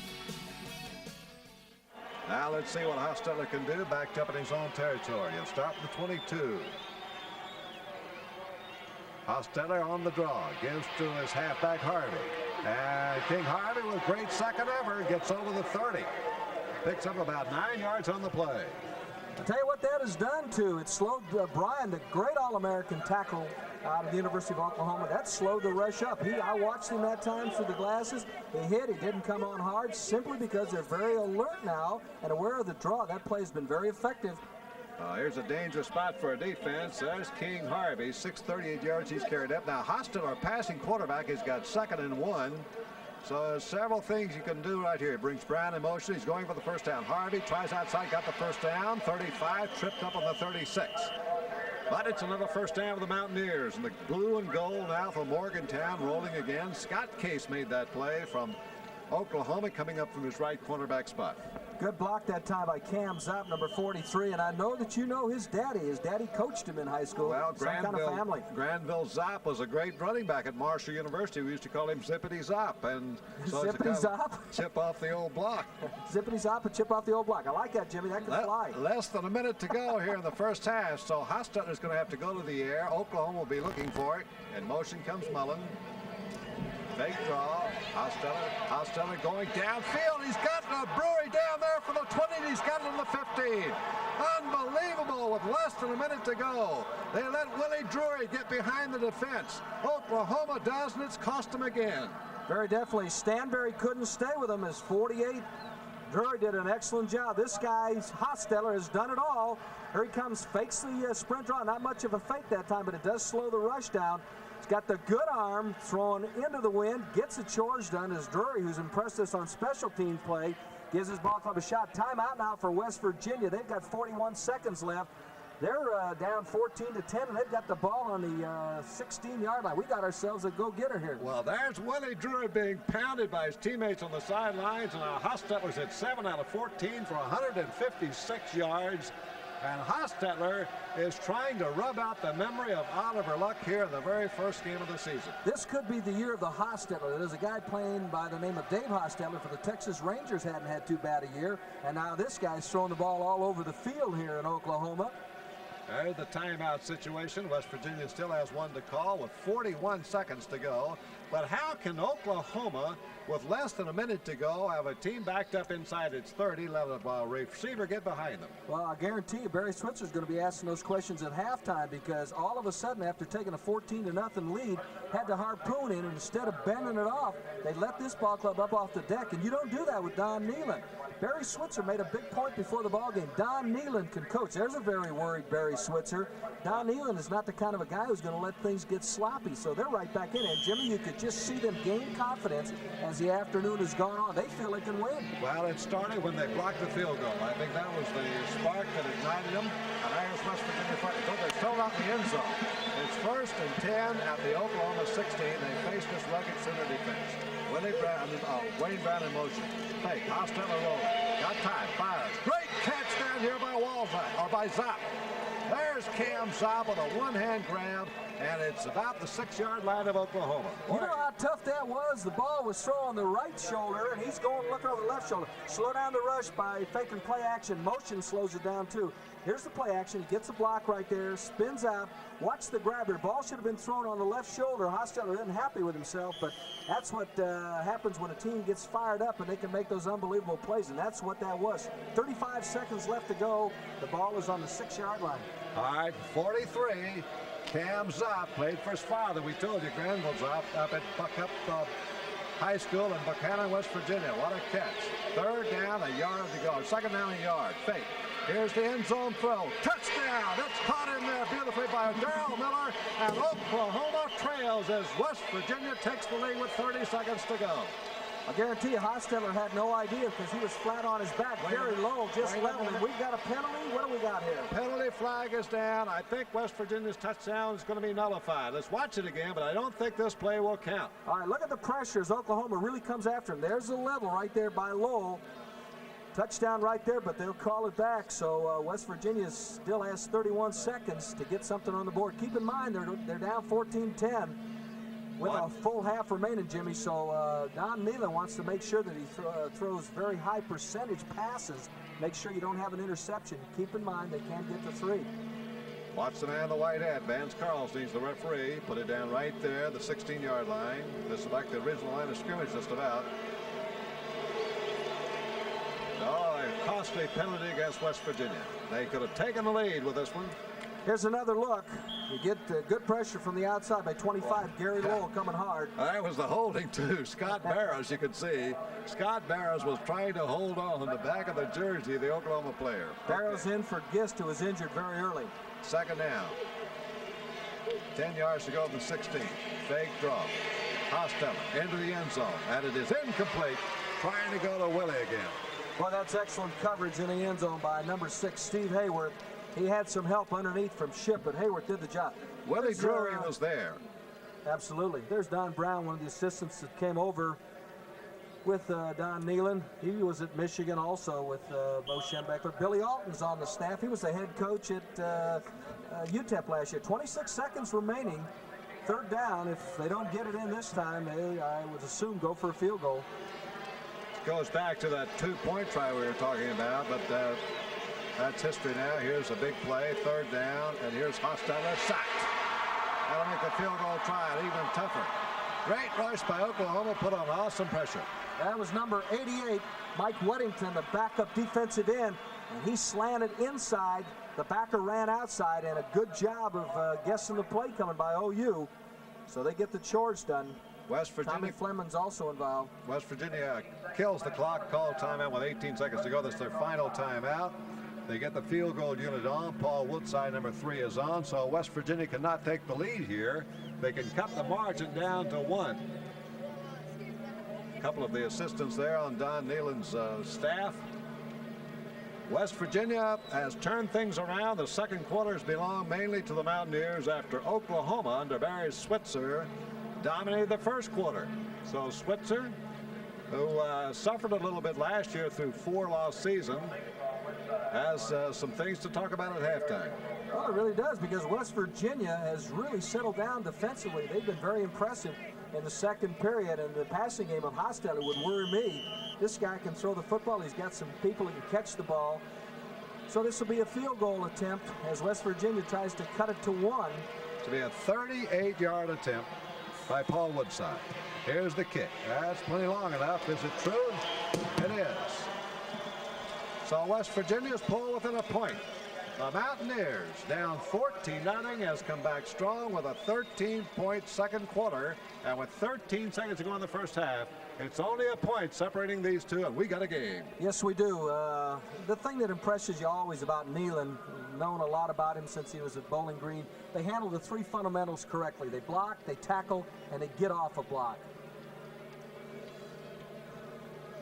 Now let's see what Hostetler can do backed up in his own territory. He'll start with the 22. Hostetler on the draw, gives to his halfback Harvey. And King Harvey with great second ever gets over the 30. Picks up about 9 yards on the play. I'll tell you what that has done to it. Slowed Brian, the great All-American tackle out of the University of Oklahoma. That slowed the rush up. I watched him that time through the glasses. He hit. He didn't come on hard simply because they're very alert now and aware of the draw. That play has been very effective. Here's a dangerous spot for a defense. There's King Harvey, 638 yards he's carried up. Now Hostetler, passing quarterback, has got 2nd and 1. So there's several things you can do right here. He brings Brown in motion. He's going for the first down. Harvey tries outside, got the first down. 35, tripped up on the 36. But it's another first down for the Mountaineers. And the blue and gold now for Morgantown rolling again. Scott Case made that play from Oklahoma, coming up from his right cornerback spot. Good block that time by Cam Zopp, number 43, and I know that you know his daddy. His daddy coached him in high school. Well, some kind of family. Granville Zopp was a great running back at Marshall University. We used to call him Zippity Zopp, and so Zippity Zopp? Chip off the old block. Zippity Zopp and chip off the old block. I like that, Jimmy. That can fly. Less than a minute to go here in the first half, so Hostetler's going to have to go to the air. Oklahoma will be looking for it. In motion comes Mullen. Fake draw. Hostetler going downfield. He's got Brewery down there for the 20, and he's got it in the 15. Unbelievable with less than a minute to go. They let Willie Drury get behind the defense. Oklahoma does, and it's cost them again. Very definitely. Stanberry couldn't stay with him as 48. Drury did an excellent job. This guy's Hostetler has done it all. Here he comes, fakes the sprint draw. Not much of a fake that time, but it does slow the rush down. He's got the good arm thrown into the wind, gets the chores done as Drury, who's impressed us on special team play, gives his ball club a shot. Timeout now for West Virginia. They've got 41 seconds left. They're down 14-10, and they've got the ball on the 16-yard line. We got ourselves a go-getter here. Well, there's Willie Drury being pounded by his teammates on the sidelines, and now Hostetler's at 7 out of 14 for 156 yards. And Hostetler is trying to rub out the memory of Oliver Luck here in the very first game of the season. This could be the year of the Hostetler. There's a guy playing by the name of Dave Hostetler for the Texas Rangers, hadn't had too bad a year. And now this guy's throwing the ball all over the field here in Oklahoma. There's the timeout situation. West Virginia still has one to call with 41 seconds to go. But how can Oklahoma, with less than a minute to go, have a team backed up inside its 30, let a receiver get behind them? Well, I guarantee you Barry Switzer's going to be asking those questions at halftime, because all of a sudden, after taking a 14-0 lead, had to harpoon in, and instead of bending it off, they let this ball club up off the deck, and you don't do that with Don Nehlen. Barry Switzer made a big point before the ballgame. Don Nehlen can coach. There's a very worried Barry Switzer. Don Nehlen is not the kind of a guy who's going to let things get sloppy, so they're right back in. And, Jimmy, you could just see them gain confidence as the afternoon has gone on. They feel they can win. Well, it started when they blocked the field goal. I think that was the spark that ignited them. And there's West Virginia fighting. They're still not in the end zone. It's 1st and 10 at the Oklahoma 16. They face this rugged center defense. Wayne Brown in motion. Fake. Hostetler rolls. Got time. Fires. Great catch down here by by Zopp. There's Cam Zopp with a one-hand grab, and it's about the 6-yard line of Oklahoma. You know how tough that was? The ball was thrown on the right shoulder, and he's going looking over the left shoulder. Slow down the rush by faking play action. Motion slows it down, too. Here's the play action. He gets a block right there, spins out. Watch the grabber. Ball should have been thrown on the left shoulder. Hostetler isn't happy with himself, but that's what happens when a team gets fired up and they can make those unbelievable plays, and that's what that was. 35 seconds left to go. The ball is on the 6-yard line. All right, 43. Cam Zopp played for his father. We told you, Granville Zopp up at Buckup High School in Buchanan, West Virginia. What a catch. 3rd down, a yard to go. 2nd down, a yard. Fake. Here's the end zone throw. Touchdown! It's caught in there beautifully by Darrell Miller, and Oklahoma trails as West Virginia takes the lead with 30 seconds to go. I guarantee you Hostetler had no idea because he was flat on his back. Gary Lowell just leveled him. We've got a penalty. What do we got here? Penalty flag is down. I think West Virginia's touchdown is going to be nullified. Let's watch it again, but I don't think this play will count. All right, look at the pressures. Oklahoma really comes after him. There's the level right there by Lowell. Touchdown right there, but they'll call it back. So West Virginia still has 31 seconds to get something on the board. Keep in mind, they're down 14-10 with a full half remaining, Jimmy. So Don Nehlen wants to make sure that he throws very high percentage passes. Make sure you don't have an interception. Keep in mind, they can't get to 3. Watch the man in the white hat. Vance Carlson's the referee. Put it down right there, the 16-yard line. This is like the original line of scrimmage just about. Oh, a costly penalty against West Virginia. They could have taken the lead with this one. Here's another look. You get good pressure from the outside by 25. Gary Lowell coming hard. That was the holding, too. Scott Barrows, you can see. Scott Barrows was trying to hold on the back of the jersey of the Oklahoma player. Barrows in for Gist, who was injured very early. 2nd down. 10 yards to go in the 16. Fake draw. Hostetler into the end zone. And it is incomplete. Trying to go to Willie again. Well, that's excellent coverage in the end zone by number 6, Steve Hayworth. He had some help underneath from Ship, but Hayworth did the job. Willie Drury was there. Absolutely. There's Don Brown, one of the assistants that came over with Don Nehlen. He was at Michigan also with Bo Schembechler. Billy Alton's on the staff. He was the head coach at UTEP last year. 26 seconds remaining. Third down. If they don't get it in this time, I would assume go for a field goal. Goes back to that two-point try we were talking about, but that's history now. Here's a big play, third down, and here's Hostetler sacked. That'll make the field goal try even tougher. Great rush by Oklahoma, put on awesome pressure. That was number 88, Mike Weddington, the backup defensive end, and he slanted inside. The backer ran outside, and a good job of guessing the play coming by OU. So they get the chores done. West Virginia. Tommy Fleming's also involved. West Virginia kills the clock, called timeout with 18 seconds to go. That's their final timeout. They get the field goal unit on. Paul Woodside, number 3, is on. So West Virginia cannot take the lead here. They can cut the margin down to 1. A couple of the assistants there on Don Nehlen's staff. West Virginia has turned things around. The second quarters belong mainly to the Mountaineers after Oklahoma under Barry Switzer dominated the first quarter. So Switzer, who suffered a little bit last year through 4-loss season, has some things to talk about at halftime. Well, it really does, because West Virginia has really settled down defensively. They've been very impressive in the second period, and the passing game of Hostetler would worry me. This guy can throw the football. He's got some people who can catch the ball. So this will be a field goal attempt as West Virginia tries to cut it to 1. To be a 38-yard attempt by Paul Woodside. Here's the kick. That's plenty long enough. Is it true? It is. So West Virginia's pulled within a point. The Mountaineers, down 14-0, has come back strong with a 13-point second quarter. And with 13 seconds to go in the first half, it's only a point separating these two, and we got a game. Yes, we do. The thing that impresses you always about Nehlen, known a lot about him since he was at Bowling Green, they handle the 3 fundamentals correctly. They block, they tackle, and they get off a block.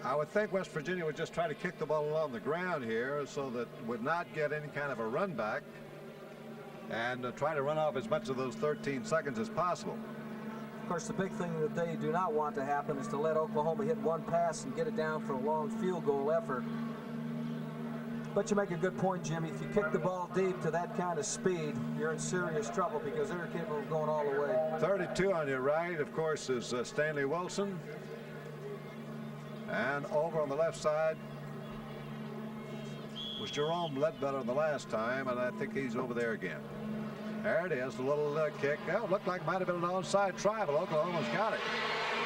I would think West Virginia would just try to kick the ball along the ground here so that would not get any kind of a run back, and try to run off as much of those 13 seconds as possible. Of course, the big thing that they do not want to happen is to let Oklahoma hit one pass and get it down for a long field goal effort. But you make a good point, Jimmy. If you kick the ball deep to that kind of speed, you're in serious trouble because they're capable of going all the way. 32 on your right, of course, is Stanley Wilson. And over on the left side was Jerome Ledbetter the last time, and I think he's over there again. There it is, the little kick. Oh, it looked like it might have been an onside try, but Oklahoma's got it.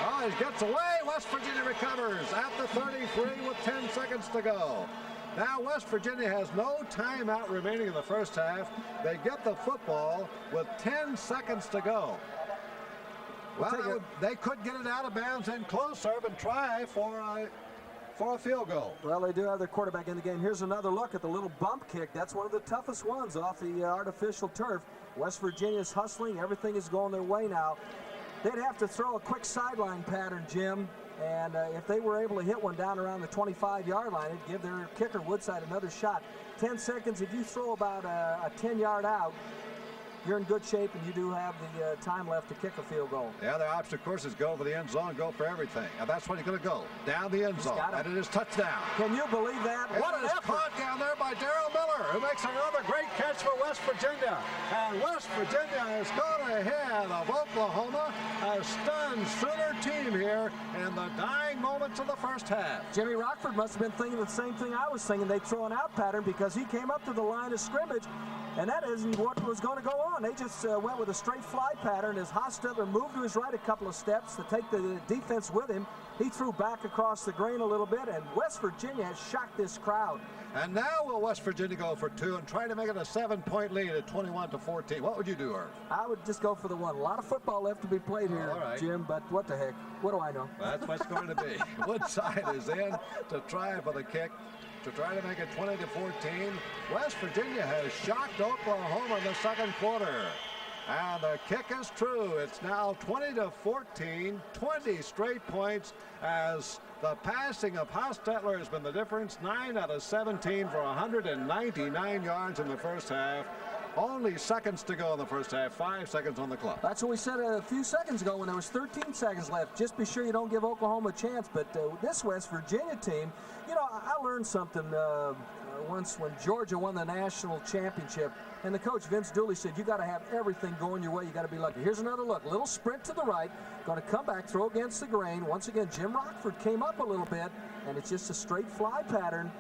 Oh, he gets away. West Virginia recovers at the 33 with 10 seconds to go. Now West Virginia has no timeout remaining in the first half. They get the football with 10 sequends to go. Well, they could get it out of bounds and close serve and try for a field goal. Well, they do have their quarterback in the game. Here's another look at the little bump kick. That's one of the toughest ones off the artificial turf. West Virginia's hustling. Everything is going their way now. They'd have to throw a quick sideline pattern, Jim. And if they were able to hit one down around the 25-yard line, it'd give their kicker Woodside another shot. 10 seconds, if you throw about a 10-yard out, you're in good shape, and you do have the time left to kick a field goal. The other option, of course, is go for the end zone, go for everything. And that's what he's going to go, down the end zone. And it is touchdown. Can you believe that? What an effort. Caught down there by Darrell Miller, who makes another great catch for West Virginia. And West Virginia has gone ahead of Oklahoma, a stunned Sooner team here in the dying moments of the first half. Jimmy Rockford must have been thinking the same thing I was thinking. They throw an out pattern because he came up to the line of scrimmage, and that isn't what was going to go on. They just went with a straight fly pattern as Hostetler moved to his right a couple of steps to take the defense with him. He threw back across the grain a little bit, and West Virginia has shocked this crowd. And now will West Virginia go for 2 and try to make it a 7-point lead at 21-14. What would you do, Irv? I would just go for the one. A lot of football left to be played here, right, Jim, but what the heck? What do I know? That's what's going to be. Woodside is in to try for the kick, to try to make it 20-14. West Virginia has shocked Oklahoma in the second quarter. And the kick is true. It's now 20-14, 20 straight points as the passing of Hostetler has been the difference. 9 out of 17 for 199 yards in the first half. Only seconds to go in the first half, 5 seconds on the clock. That's what we said a few seconds ago when there was 13 seconds left. Just be sure you don't give Oklahoma a chance. But this West Virginia team, you know, I learned something once when Georgia won the national championship, and the coach Vince Dooley said, you got to have everything going your way. You got to be lucky. Here's another look. Little sprint to the right. Going to come back, throw against the grain. Once again, Jim Rockford came up a little bit, and it's just a straight fly pattern.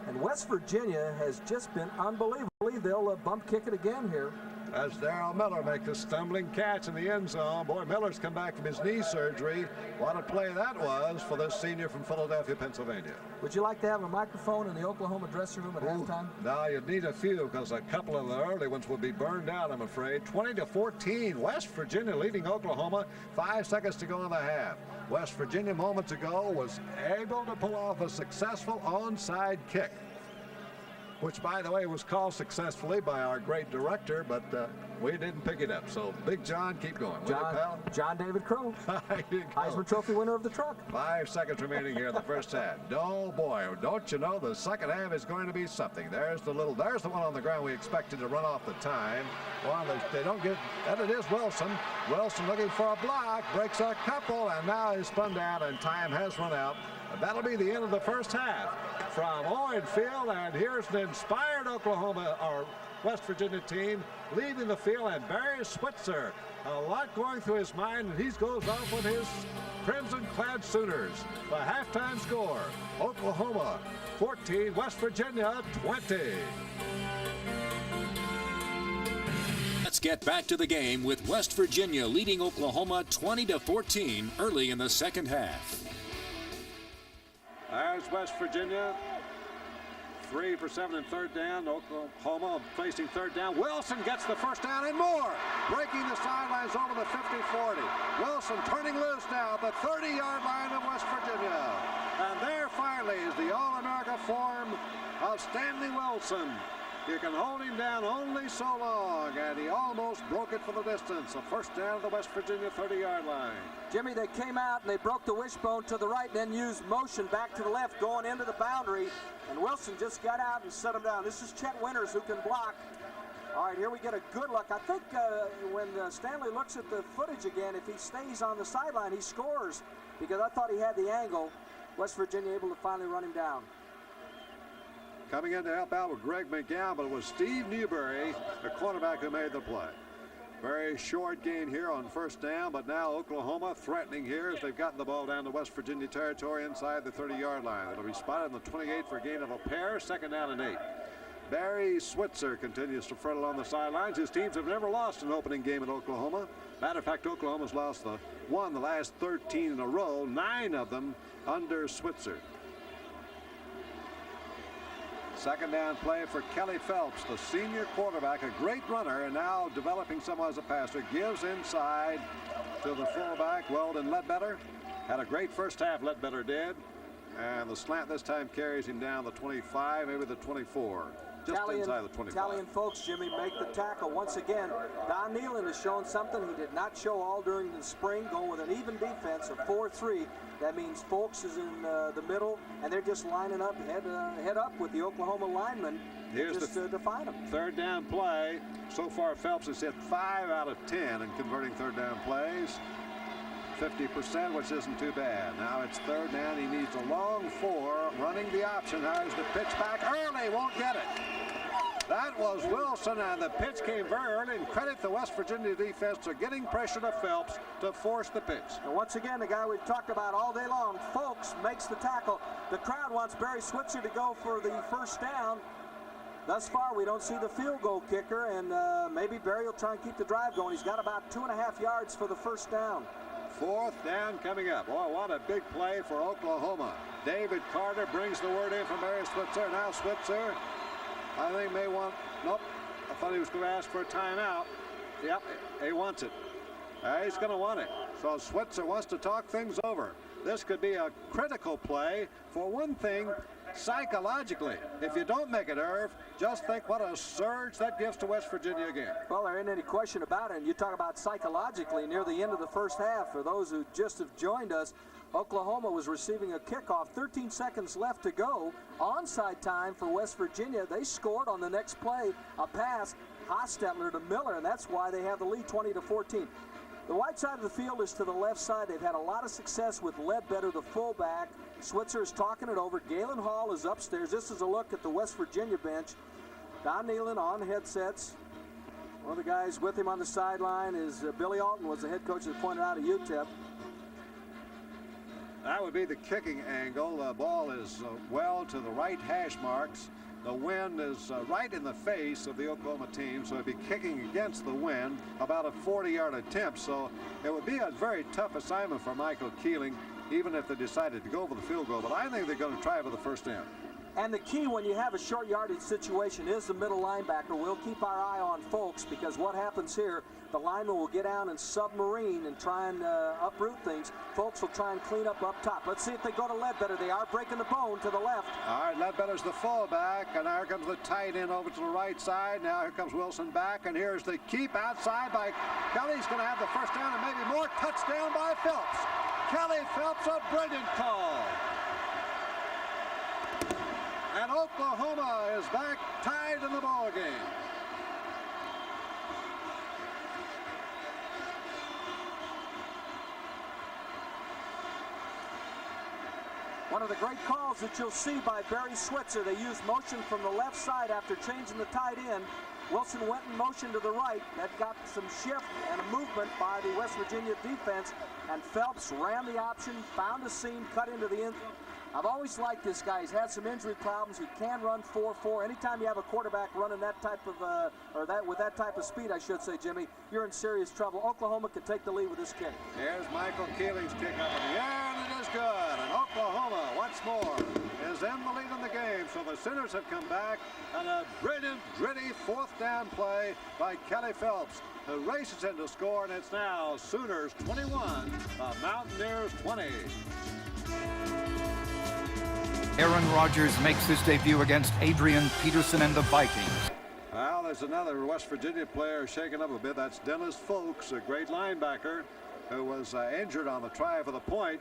And West Virginia has just been unbelievable. They'll bump kick it again here. As Darrell Miller makes a stumbling catch in the end zone. Boy, Miller's come back from his knee surgery. What a play that was for this senior from Philadelphia, Pennsylvania. Would you like to have a microphone in the Oklahoma dressing room at halftime? No, you'd need a few because a couple of the early ones will be burned out, I'm afraid. 20-14, West Virginia leading Oklahoma. 5 seconds to go in the half. West Virginia moments ago was able to pull off a successful onside kick, which, by the way, was called successfully by our great director, but we didn't pick it up. So, Big John, keep going. John David Crow, Heisman Trophy winner of the truck. 5 seconds remaining here in the first half. Oh, boy, don't you know the second half is going to be something. There's the one on the ground we expected to run off the time. They don't get, and it is Wilson. Wilson looking for a block, breaks a couple, and now he's spun down, and time has run out. That'll be the end of the first half from Owen Field, and here's an inspired Oklahoma or West Virginia team leaving the field, and Barry Switzer, a lot going through his mind, and he goes off with his crimson-clad Sooners. The halftime score, Oklahoma 14, West Virginia 20. Let's get back to the game with West Virginia leading Oklahoma 20-14 early in the second half. There's West Virginia, 3 for 7 and third down. Oklahoma facing third down. Wilson gets the first down and more. Breaking the sidelines over the 50-40. Wilson turning loose now at the 30-yard line of West Virginia. And there finally is the All-America form of Stanley Wilson. You can hold him down only so long, and he almost broke it for the distance. A first down at the West Virginia 30-yard line. Jimmy, they came out and they broke the wishbone to the right, then used motion back to the left, going into the boundary, and Wilson just got out and set him down. This is Chet Winters, who can block. All right, here we get a good look. I think when Stanley looks at the footage again, if he stays on the sideline, he scores, because I thought he had the angle. West Virginia able to finally run him down. Coming in to help out with Greg McGowan, but it was Steve Newberry, the cornerback, who made the play. Very short gain here on first down, but now Oklahoma threatening here as they've gotten the ball down to West Virginia territory inside the 30-yard line. It'll be spotted on the 28 for a gain of a pair, second down and 8. Barry Switzer continues to fret along the sidelines. His teams have never lost an opening game at Oklahoma. Matter of fact, Oklahoma's lost the last 13 in a row, 9 of them under Switzer. Second down play for Kelly Phelps, the senior quarterback, a great runner and now developing somewhat as a passer. Gives inside to the fullback, Weldon Ledbetter. Had a great first half, Ledbetter did. And the slant this time carries him down the 25, maybe the 24. Just inside the 25. Italian folks, Jimmy, make the tackle once again. Don Nealon has shown something he did not show all during the spring, going with an even defense of 4-3. That means Folks is in the middle, and they're just lining up, head up with the Oklahoma linemen to define them. Third down play. So far, Phelps has hit 5 out of 10 in converting third down plays. 50%, which isn't too bad. Now it's third down. He needs a long 4, running the option. Hires the pitch back early, won't get it. That was Wilson, and the pitch came very early, and credit the West Virginia defense for getting pressure to Phelps to force the pitch. And once again, the guy we've talked about all day long, Folks, makes the tackle. The crowd wants Barry Switzer to go for the first down. Thus far, we don't see the field goal kicker, and maybe Barry will try and keep the drive going. He's got about 2.5 yards for the first down. Fourth down coming up. Boy, what a big play for Oklahoma. David Carter brings the word in from Barry Switzer. Now Switzer, I think may want, nope, I thought he was going to ask for a timeout. Yep, he wants it. He's going to want it. So Switzer wants to talk things over. This could be a critical play. For one thing, psychologically, if you don't make it, Irv, just think what a surge that gives to West Virginia again. Well, there ain't any question about it. And you talk about psychologically near the end of the first half. For those who just have joined us, Oklahoma was receiving a kickoff, 13 seconds left to go. Onside time for West Virginia. They scored on the next play, a pass. Hostetler to Miller, and that's why they have the lead 20-14. The right side of the field is to the left side. They've had a lot of success with Ledbetter, the fullback. Switzer is talking it over. Galen Hall is upstairs. This is a look at the West Virginia bench. Don Nealon on headsets. One of the guys with him on the sideline is Billy Alton, was the head coach that pointed out at UTEP. That would be the kicking angle. The ball is well to the right hash marks. The wind is right in the face of the Oklahoma team, so it'd be kicking against the wind, about a 40-yard attempt. So it would be a very tough assignment for Michael Keeling, even if they decided to go for the field goal. But I think they're going to try for the first down. And the key when you have a short yardage situation is the middle linebacker. We'll keep our eye on Folks, because what happens here, the lineman will get down and submarine and try and uproot things. Folks will try and clean up top. Let's see if they go to Ledbetter. They are breaking the bone to the left. All right, Ledbetter's the fullback, and here comes the tight end over to the right side. Now here comes Wilson back, and here's the keep outside by Kelly. He's going to have the first down and maybe more. Touchdown by Phelps. Kelly Phelps, a brilliant call. And Oklahoma is back tied in the ball game. One of the great calls that you'll see by Barry Switzer. They used motion from the left side after changing the tight end. Wilson went in motion to the right. That got some shift and a movement by the West Virginia defense. And Phelps ran the option, found a seam, cut into the end. I've always liked this guy. He's had some injury problems. He can run 4.4. Anytime you have a quarterback running that type of, with that type of speed, I should say, Jimmy, you're in serious trouble. Oklahoma can take the lead with this kick. Here's Michael Keeling's kick up in the air, and it is good. And Oklahoma, once more, is in the lead in the game. So the Sooners have come back, and a brilliant, gritty fourth down play by Kelly Phelps, who races in to score, and it's now Sooners 21, the Mountaineers 20. Aaron Rodgers makes his debut against Adrian Peterson and the Vikings. Well, there's another West Virginia player shaken up a bit. That's Dennis Folks, a great linebacker who was injured on the try for the point,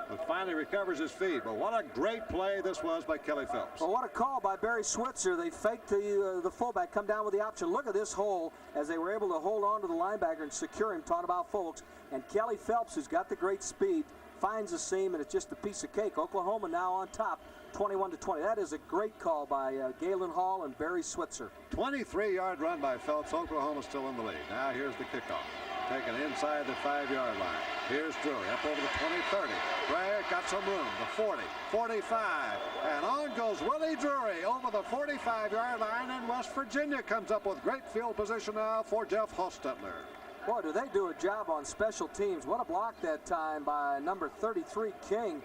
but finally recovers his feet. But what a great play this was by Kelly Phelps. Well, what a call by Barry Switzer. They faked the fullback, come down with the option. Look at this hole as they were able to hold on to the linebacker and secure him, talking about Folks. And Kelly Phelps, who's got the great speed, finds a seam, and it's just a piece of cake. Oklahoma now on top, 21-20. That is a great call by Galen Hall and Barry Switzer. 23-yard run by Phelps. Oklahoma still in the lead. Now here's the kickoff. Taken inside the 5-yard line. Here's Drury up over the 20-30. Bray got some room. The 40, 45, and on goes Willie Drury over the 45-yard line, and West Virginia comes up with great field position now for Jeff Hostetler. Boy, do they do a job on special teams. What a block that time by number 33, King.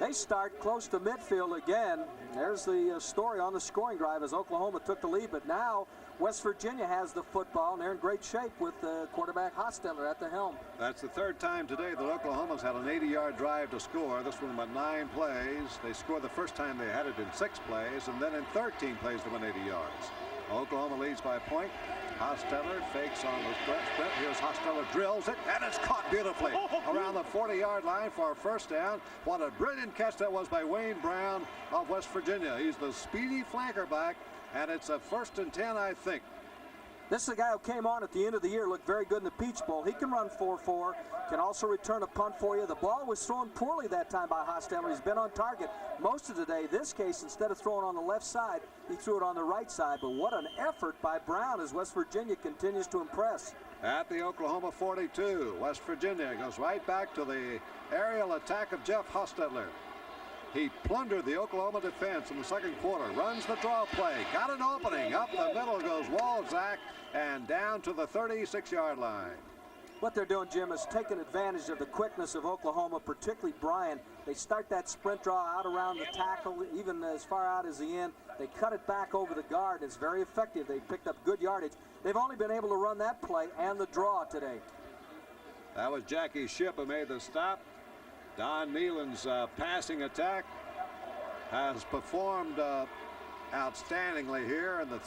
They start close to midfield again. There's the story on the scoring drive as Oklahoma took the lead, but now West Virginia has the football, and they're in great shape with quarterback Hostetler at the helm. That's the third time today that Oklahoma's had an 80-yard drive to score. This one about 9 plays. They scored the first time they had it in 6 plays, and then in 13 plays they went 80 yards. Oklahoma leads by a point. Hostetler fakes on the sprint. Here's Hostetler, drills it, and it's caught beautifully around the 40-yard line for a first down. What a brilliant catch that was by Wayne Brown of West Virginia. He's the speedy flanker back, and it's a 1st and 10, I think. This is a guy who came on at the end of the year, looked very good in the Peach Bowl. He can run 4.4, can also return a punt for you. The ball was thrown poorly that time by Hostetler. He's been on target most of the day. This case, instead of throwing on the left side, he threw it on the right side. But what an effort by Brown as West Virginia continues to impress. At the Oklahoma 42, West Virginia goes right back to the aerial attack of Jeff Hostetler. He plundered the Oklahoma defense in the second quarter, runs the draw play, got an opening, up the middle goes Walzak, and down to the 36-yard line. What they're doing, Jim, is taking advantage of the quickness of Oklahoma, particularly Bryan. They start that sprint draw out around the tackle, even as far out as the end. They cut it back over the guard. It's very effective. They picked up good yardage. They've only been able to run that play and the draw today. That was Jackie Shipp who made the stop. Don Nealon's passing attack has performed outstandingly here in the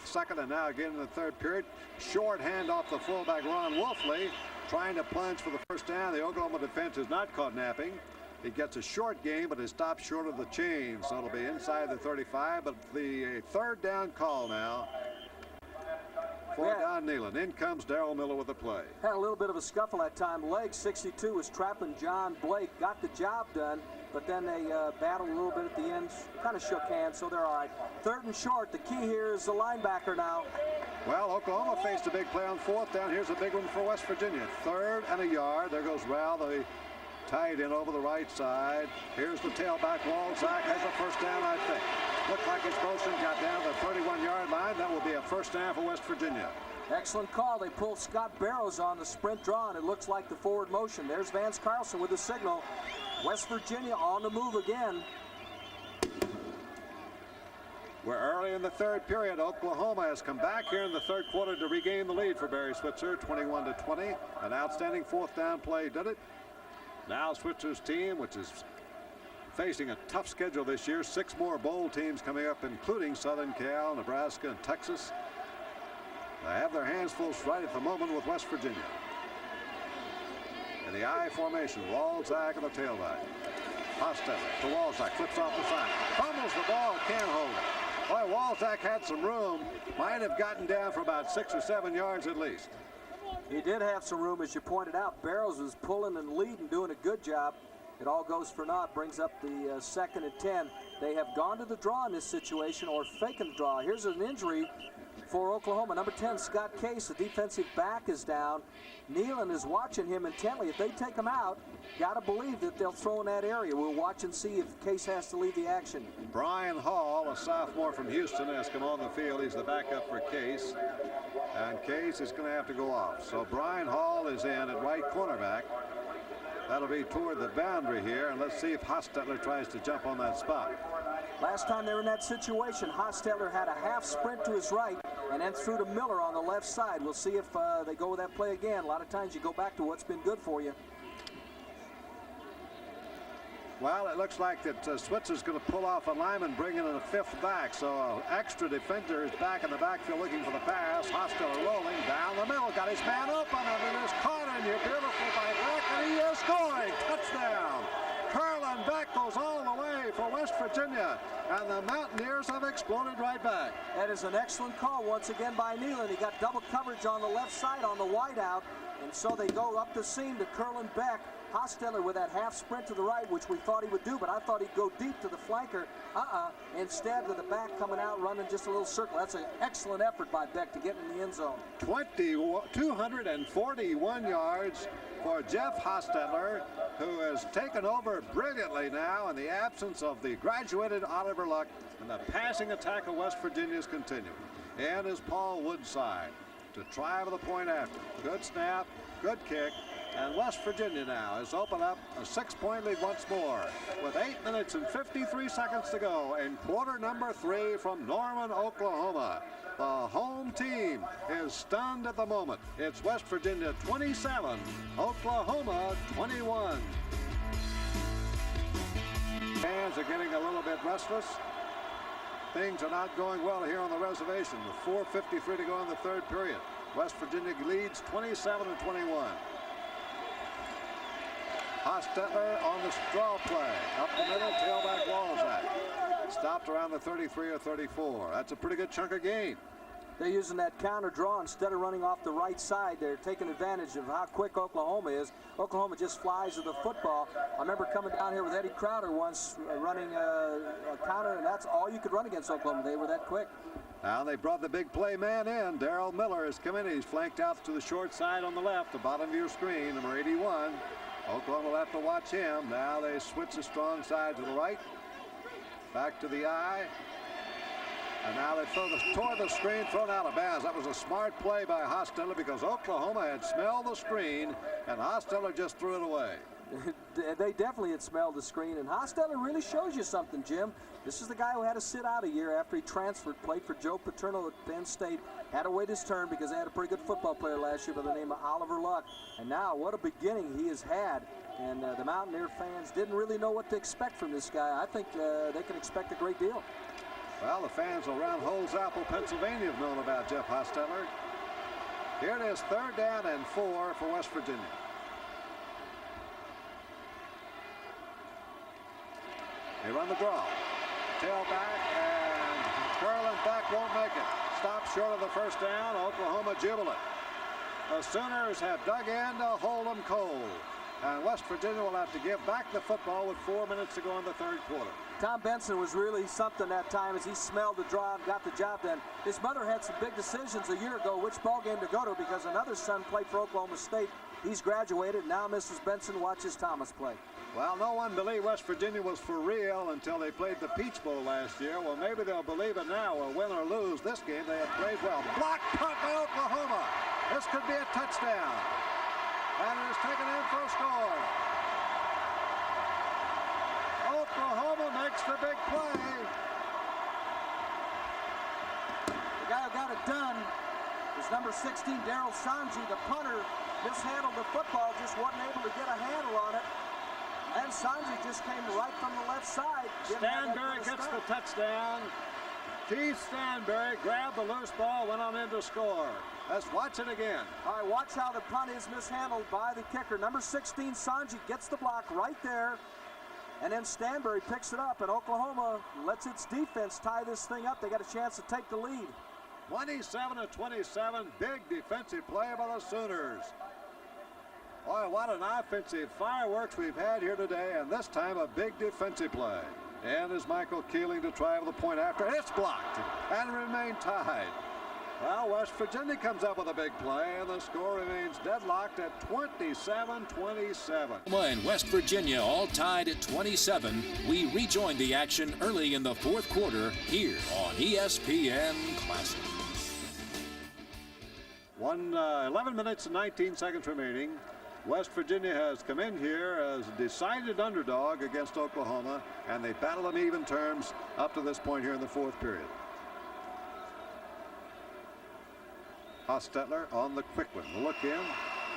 second and now again in the third period. Short hand off the fullback Ron Wolfley, trying to plunge for the first down. The Oklahoma defense is not caught napping. He gets a short gain, but is stopped short of the chain, so it'll be inside the 35. But the third down call now for Don Nealon. In comes Darrell Miller with the play. Had a little bit of a scuffle that time. Leg 62 was trapping John Blake. Got the job done, but then they battled a little bit at the end. Kind of shook hands, so they're all right. 3rd and short. The key here is the linebacker now. Well, Oklahoma faced a big play on 4th down. Here's a big one for West Virginia. 3rd and a yard. There goes Rowell, the tight end, over the right side. Here's the tailback. Walzak has a first down, I think. Looked like his motion got down to the 31-yard line. That will be a first down for West Virginia. Excellent call. They pulled Scott Barrows on the sprint draw, and it looks like the forward motion. There's Vance Carlson with the signal. West Virginia on the move again. We're early in the 3rd period. Oklahoma has come back here in the 3rd quarter to regain the lead for Barry Switzer, 21-20. An outstanding 4th down play did it. Now Switzer's team, which is facing a tough schedule this year, 6 more bowl teams coming up, including Southern Cal, Nebraska, and Texas. They have their hands full right at the moment with West Virginia. In the I formation, Walzak and the tailback. Hostetler to Walzak, flips off the side, fumbles the ball, can't hold it. Boy, Walzak had some room, might have gotten down for about 6 or 7 yards at least. He did have some room, as you pointed out. Barrows was pulling and leading, doing a good job. It all goes for naught, brings up the 2nd and 10. They have gone to the draw in this situation, or faking the draw. Here's an injury for Oklahoma. Number 10, Scott Case, the defensive back, is down. Nealon is watching him intently. If they take him out, got to believe that they'll throw in that area. We'll watch and see if Case has to leave the action. Brian Hall, a sophomore from Houston, has come on the field. He's the backup for Case. And Case is going to have to go off. So Brian Hall is in at right cornerback. That'll be toward the boundary here. And let's see if Hostetler tries to jump on that spot. Last time they were in that situation, Hostetler had a half sprint to his right and then threw to Miller on the left side. We'll see if they go with that play again. A lot of times you go back to what's been good for you. Well, it looks like that Switzer's going to pull off a lineman, bring in a 5th back. So an extra defender is back in the backfield looking for the pass. Hostetler rolling down the middle. Got his man open, and it is caught in here. Beautiful by Beck, and he is scoring. Touchdown. Carlin Beck goes all the way for West Virginia, and the Mountaineers have exploded right back. That is an excellent call once again by Nealon. He got double coverage on the left side on the wideout, and so they go up the seam to Carlin Beck. Hostetler with that half sprint to the right, which we thought he would do, but I thought he'd go deep to the flanker. Instead, with the back coming out, running just a little circle. That's an excellent effort by Beck to get in the end zone. 241 yards for Jeff Hostetler, who has taken over brilliantly now in the absence of the graduated Oliver Luck, and the passing attack of West Virginia is continuing. And is Paul Woodside to try for the point after. Good snap, good kick. And West Virginia now has opened up a 6-point lead once more with 8 minutes and 53 seconds to go in quarter number 3 from Norman, Oklahoma. The home team is stunned at the moment. It's West Virginia 27, Oklahoma 21. Fans are getting a little bit restless. Things are not going well here on the reservation with 4:53 to go in the 3rd period. West Virginia leads 27-21. Hostetler on the straw play. Up the middle, tailback Walzak. Stopped around the 33 or 34. That's a pretty good chunk of gain. They're using that counter draw instead of running off the right side. They're taking advantage of how quick Oklahoma is. Oklahoma just flies to the football. I remember coming down here with Eddie Crowder once running a counter, and that's all you could run against Oklahoma. They were that quick. Now they brought the big play man in. Darrell Miller has come in. He's flanked out to the short side on the left, the bottom of your screen, number 81. Oklahoma will have to watch him. Now they switch the strong side to the right. Back to the eye. And now they tore the screen, thrown out of bounds. That was a smart play by Hostetler because Oklahoma had smelled the screen, and Hostetler just threw it away. They definitely had smelled the screen, and Hostetler really shows you something, Jim. This is the guy who had to sit out a year after he transferred, played for Joe Paterno at Penn State, had to wait his turn because they had a pretty good football player last year by the name of Oliver Luck. And now, what a beginning he has had. And the Mountaineer fans didn't really know what to expect from this guy. I think they can expect a great deal. Well, the fans around Holsapple, Pennsylvania have known about Jeff Hostetler. Here it is, 3rd down and 4 for West Virginia. They run the draw. Tailback, and Carlin Beck won't make it. Stopped short of the first down. Oklahoma jubilant. The Sooners have dug in to hold them cold. And West Virginia will have to give back the football with 4 minutes to go in the third quarter. Tom Benson was really something that time as he smelled the draw and got the job done. His mother had some big decisions a year ago which ball game to go to because another son played for Oklahoma State. He's graduated. Now Mrs. Benson watches Thomas play. Well, no one believed West Virginia was for real until they played the Peach Bowl last year. Well, maybe they'll believe it now. Well, win or lose this game, they have played well. Block punt by Oklahoma. This could be a touchdown. And it is taken in for a score. Oklahoma makes the big play. The guy who got it done is number 16, Daryl Sanji. The punter mishandled the football, just wasn't able to get a handle on it. And Sanji just came right from the left side. Stanberry gets the touchdown. Keith Stanberry grabbed the loose ball, went on in to score. Let's watch it again. All right, watch how the punt is mishandled by the kicker. Number 16, Sanji, gets the block right there. And then Stanberry picks it up, and Oklahoma lets its defense tie this thing up. They got a chance to take the lead. 27-27, big defensive play by the Sooners. Boy, what an offensive fireworks we've had here today, and this time a big defensive play. And is Michael Keeling to try with a point after. It's blocked and remain tied. Well, West Virginia comes up with a big play, and the score remains deadlocked at 27-27. And West Virginia all tied at 27. We rejoined the action early in the fourth quarter here on ESPN Classic. 11 minutes and 19 seconds remaining. West Virginia has come in here as a decided underdog against Oklahoma, and they battled on even terms up to this point here in the fourth period. Hostetler on the quick one. Look in,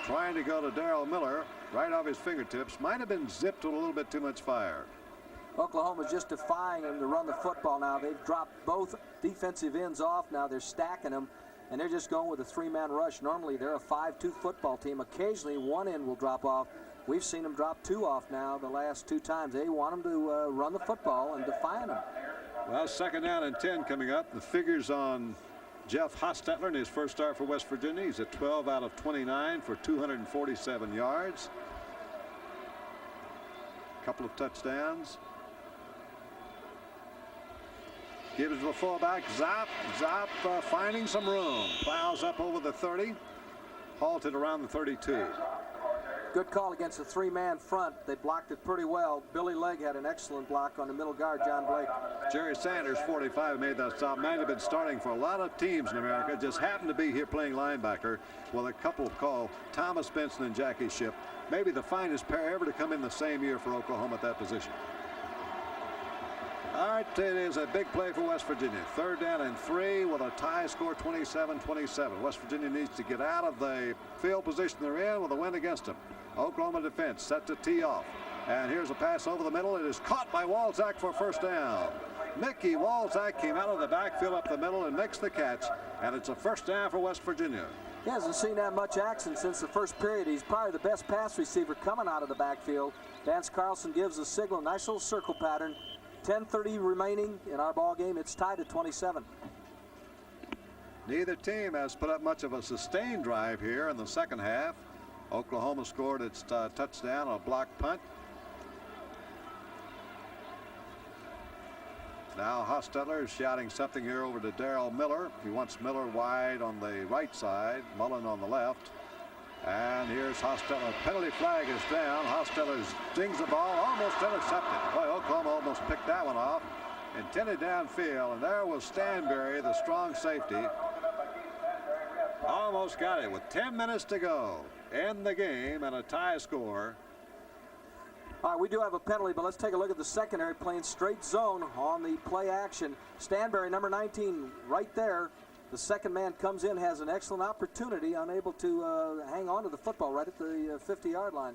trying to go to Darrell Miller, right off his fingertips. Might have been zipped with a little bit too much fire. Oklahoma's just defying him to run the football now. They've dropped both defensive ends off. Now they're stacking them, and they're just going with a three-man rush. Normally they're a 5-2 football team. Occasionally one end will drop off. We've seen them drop two off now the last two times. They want them to run the football and defy them. Well, second down and 10 coming up. The figures on Jeff Hostetler in his first start for West Virginia. He's at 12 out of 29 for 247 yards. A couple of touchdowns. Gives it to the fullback. Zop finding some room. Plows up over the 30. Halted around the 32. Good call against a three-man front. They blocked it pretty well. Billy Legg had an excellent block on the middle guard, John Blake. Jerry Sanders, 45, made that stop. Might have been starting for a lot of teams in America. Just happened to be here playing linebacker with a couple called Thomas Benson and Jackie Shipp. Maybe the finest pair ever to come in the same year for Oklahoma at that position. All right, it is a big play for West Virginia. Third down and 3 with a tie score 27-27. West Virginia needs to get out of the field position they're in with a win against them. Oklahoma defense set to tee off. And here's a pass over the middle. It is caught by Walczak for first down. Mickey Walczak came out of the backfield up the middle and makes the catch. And it's a first down for West Virginia. He hasn't seen that much action since the first period. He's probably the best pass receiver coming out of the backfield. Vance Carlson gives a signal. Nice little circle pattern. 10:30 remaining in our ball game. It's tied at 27. Neither team has put up much of a sustained drive here in the second half. Oklahoma scored its touchdown on a block punt. Now Hostetler is shouting something here over to Darrell Miller. He wants Miller wide on the right side, Mullen on the left. And here's Hostetler. Penalty flag is down. Hostetler dings the ball, almost intercepted. Boy, Oklahoma almost picked that one off. Intended downfield, and there was Stanberry, the strong safety. Almost got it with 10 minutes to go in the game and a tie score. All right, we do have a penalty, but let's take a look at the secondary playing straight zone on the play action. Stanberry, number 19, right there. The second man comes in, has an excellent opportunity, unable to hang on to the football right at the 50-yard line.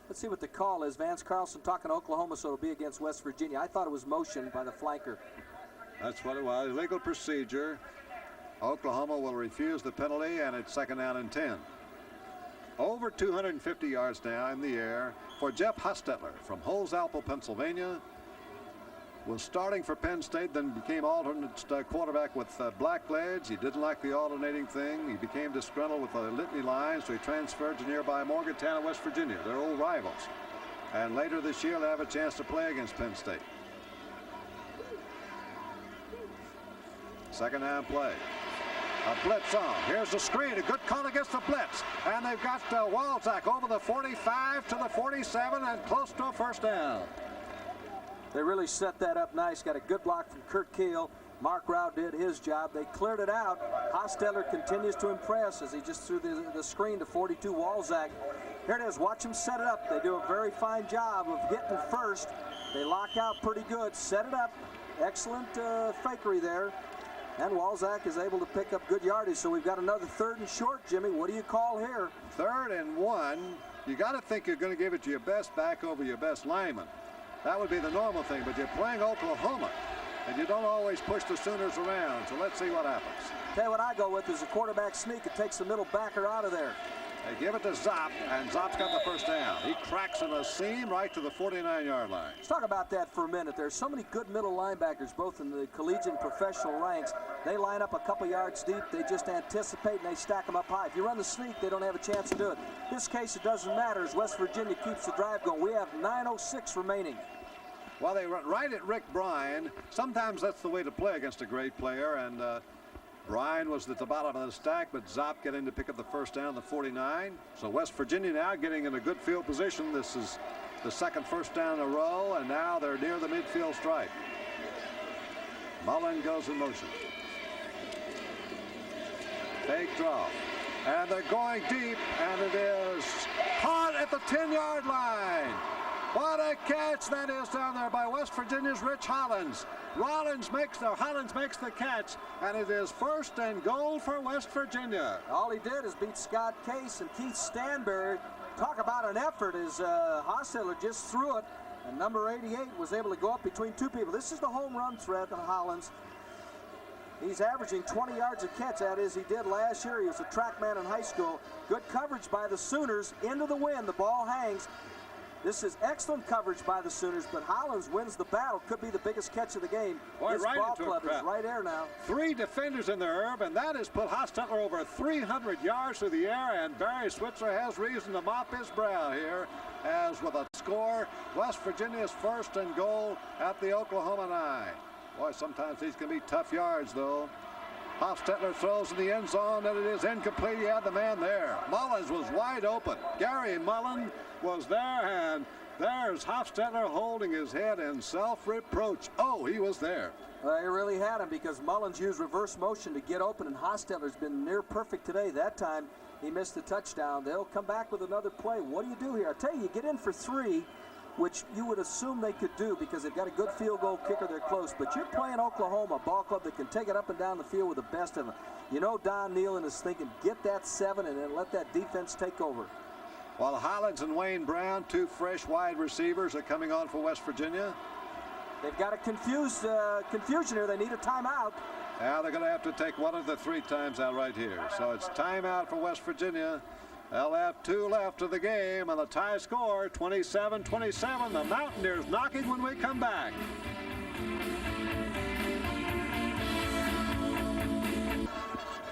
Let's see what the call is. Vance Carlson talking to Oklahoma, so it'll be against West Virginia. I thought it was motion by the flanker. That's what it was. Illegal procedure. Oklahoma will refuse the penalty, and it's second down and 10. Over 250 yards now in the air for Jeff Hostetler from Holzapfel, Pennsylvania. was starting for Penn State, then became alternate quarterback with Blackledge. He didn't like the alternating thing. He became disgruntled with the Litany line, so he transferred to nearby Morgantown, West Virginia. They're old rivals. And later this year, they'll have a chance to play against Penn State. Second half play. A blitz on. Here's the screen. A good call against the blitz. And they've got Walczak over the 45 to the 47 and close to a first down. They really set that up nice. Got a good block from Kurt Keel. Mark Rao did his job. They cleared it out. Hostetler continues to impress as he just threw the screen to 42 Walczak. Here it is. Watch him set it up. They do a very fine job of getting first. They lock out pretty good. Set it up. Excellent fakery there. And Walczak is able to pick up good yardage. So we've got another 3rd and short, Jimmy. What do you call here? 3rd and 1. You got to think you're going to give it to your best back over your best lineman. That would be the normal thing, but you're playing Oklahoma, and you don't always push the Sooners around, so let's see what happens. Tell you what I go with is a quarterback sneak. It takes the middle backer out of there. They give it to Zopp, and Zopp's got the first down. He cracks in a seam right to the 49-yard line. Let's talk about that for a minute. There's so many good middle linebackers, both in the collegiate and professional ranks. They line up a couple yards deep. They just anticipate, and they stack them up high. If you run the sneak, they don't have a chance to do it. In this case, it doesn't matter as West Virginia keeps the drive going. We have 9:06 remaining. Well, they run right at Rick Bryan. Sometimes that's the way to play against a great player, and Bryan was at the bottom of the stack, but Zopp getting to pick up the first down, the 49. So West Virginia now getting in a good field position. This is the second first down in a row, and now they're near the midfield stripe. Mullen goes in motion. Fake draw. And they're going deep, and it is caught at the 10-yard line. What a catch that is down there by West Virginia's Rich Hollins. Hollins makes the catch, and it is 1st and goal for West Virginia. All he did is beat Scott Case and Keith Stanberry. Talk about an effort as Hostetler just threw it, and number 88 was able to go up between two people. This is the home run threat on Hollins. He's averaging 20 yards a catch, that is, he did last year. He was a track man in high school. Good coverage by the Sooners into the wind. The ball hangs. This is excellent coverage by the Sooners, but Hollins wins the battle. Could be the biggest catch of the game. Boy, His right ball into club it, is right there now. 3 defenders in the herb, and that has put Hostetler over 300 yards through the air, and Barry Switzer has reason to mop his brow here, as with a score, West Virginia's 1st and goal at the Oklahoma 9. Boy, sometimes these can be tough yards, though. Hostetler throws in the end zone, and it is incomplete. He had the man there. Mullins was wide open. Gary Mullen was there, and there's Hostetler holding his head in self-reproach. Oh, he was there. He really had him because Mullins used reverse motion to get open, and Hostetler's been near perfect today. That time, he missed the touchdown. They'll come back with another play. What do you do here? I tell you, you get in for 3, which you would assume they could do because they've got a good field goal kicker. They're close. But you're playing Oklahoma, a ball club that can take it up and down the field with the best of them. You know Don Nealon is thinking, get that 7 and then let that defense take over. While Hollins and Wayne Brown, 2 fresh wide receivers, are coming on for West Virginia. They've got a confusion here. They need a timeout. Yeah, they're going to have to take one of the 3 times out right here. So it's timeout for West Virginia. They'll have 2 left of the game, and the tie score, 27-27. The Mountaineers knocking when we come back.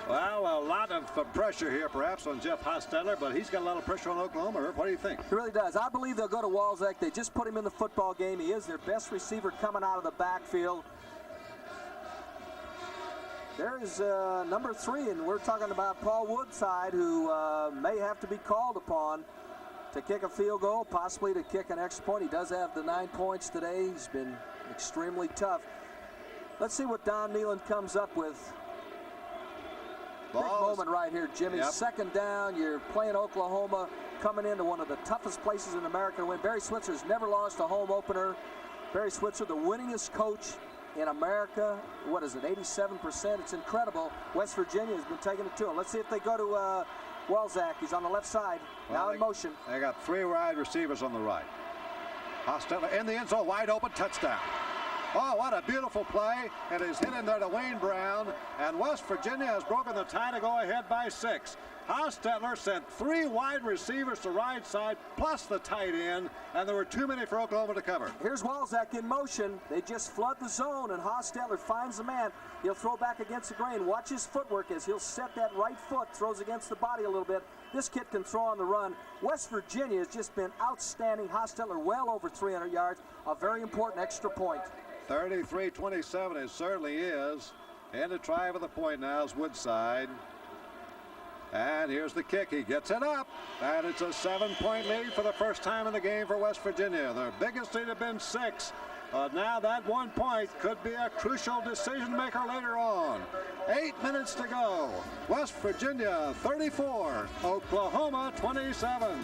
Well, a lot of pressure here, perhaps, on Jeff Hostetler, but he's got a lot of pressure on Oklahoma. Herb, what do you think? He really does. I believe they'll go to Walczak. They just put him in the football game. He is their best receiver coming out of the backfield. There is number 3, and we're talking about Paul Woodside, who may have to be called upon to kick a field goal, possibly to kick an extra point. He does have the 9 points today. He's been extremely tough. Let's see what Don Nealon comes up with. Big moment right here, Jimmy. Yep. 2nd down. You're playing Oklahoma, coming into one of the toughest places in America to win. Barry Switzer's never lost a home opener. Barry Switzer, the winningest coach in America. What is it, 87%? It's incredible. West Virginia has been taking it to him. Let's see if they go to Walczak. He's on the left side, now in motion. They got 3 wide receivers on the right. Hostetler in the end zone, wide open, touchdown. Oh, what a beautiful play. It is hit in there to Wayne Brown, and West Virginia has broken the tie to go ahead by 6. Hostetler sent 3 wide receivers to right side, plus the tight end, and there were too many for Oklahoma to cover. Here's Walzak in motion. They just flood the zone, and Hostetler finds the man. He'll throw back against the grain. Watch his footwork as he'll set that right foot, throws against the body a little bit. This kid can throw on the run. West Virginia has just been outstanding. Hostetler well over 300 yards, a very important extra point. 33-27, it certainly is. And to try for the point now is Woodside. And here's the kick. He gets it up. And it's a 7-point lead for the first time in the game for West Virginia. Their biggest lead had been 6. Now that 1 point could be a crucial decision maker later on. 8 minutes to go. West Virginia 34, Oklahoma 27.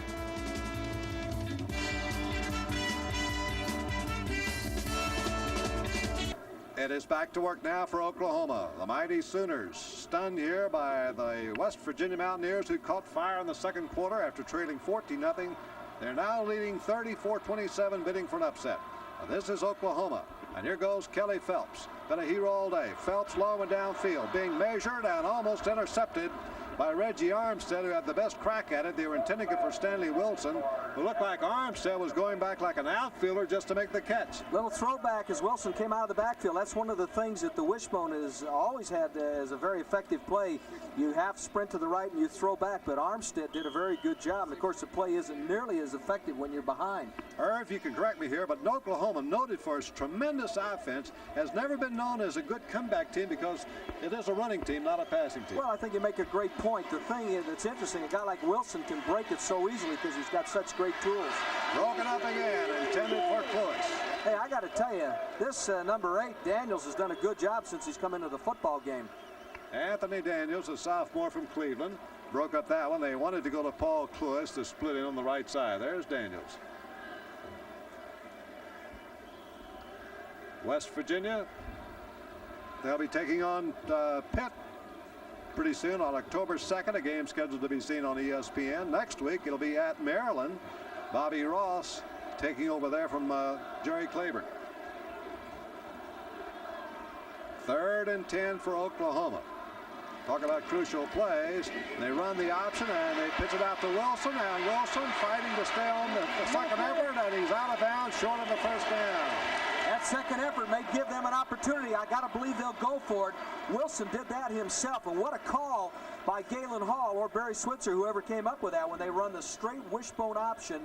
It is back to work now for Oklahoma. The mighty Sooners stunned here by the West Virginia Mountaineers, who caught fire in the second quarter after trailing 14-0. They're now leading 34-27, bidding for an upset. This is Oklahoma, and here goes Kelly Phelps. Been a hero all day. Phelps low and downfield, being measured and almost intercepted by Reggie Armstead, who had the best crack at it. They were intending it for Stanley Wilson, who looked like Armstead was going back like an outfielder just to make the catch. Little throwback as Wilson came out of the backfield. That's one of the things that the wishbone has always had as a very effective play. You half sprint to the right and you throw back, but Armstead did a very good job. And of course, the play isn't nearly as effective when you're behind. Irv, you can correct me here, but Oklahoma, noted for its tremendous offense, has never been known as a good comeback team because it is a running team, not a passing team. Well, I think you make a great point. The thing that's interesting, a guy like Wilson can break it so easily because he's got such great tools. Broken up again, intended for Clewis. Hey, I got to tell you, this number 8, Daniels, has done a good job since he's come into the football game. Anthony Daniels, a sophomore from Cleveland, broke up that one. They wanted to go to Paul Clewis to split in on the right side. There's Daniels. West Virginia, they'll be taking on Pitt pretty soon on October 2nd, a game scheduled to be seen on ESPN. Next week, it'll be at Maryland. Bobby Ross taking over there from Jerry Claiborne. 3rd and 10 for Oklahoma. Talk about crucial plays. They run the option and they pitch it out to Wilson. And Wilson fighting to stay on the second effort, and he's out of bounds, short of the first down. That second effort may give them an opportunity. I got to believe they'll go for it. Wilson did that himself, and what a call by Galen Hall or Barry Switzer, whoever came up with that, when they run the straight wishbone option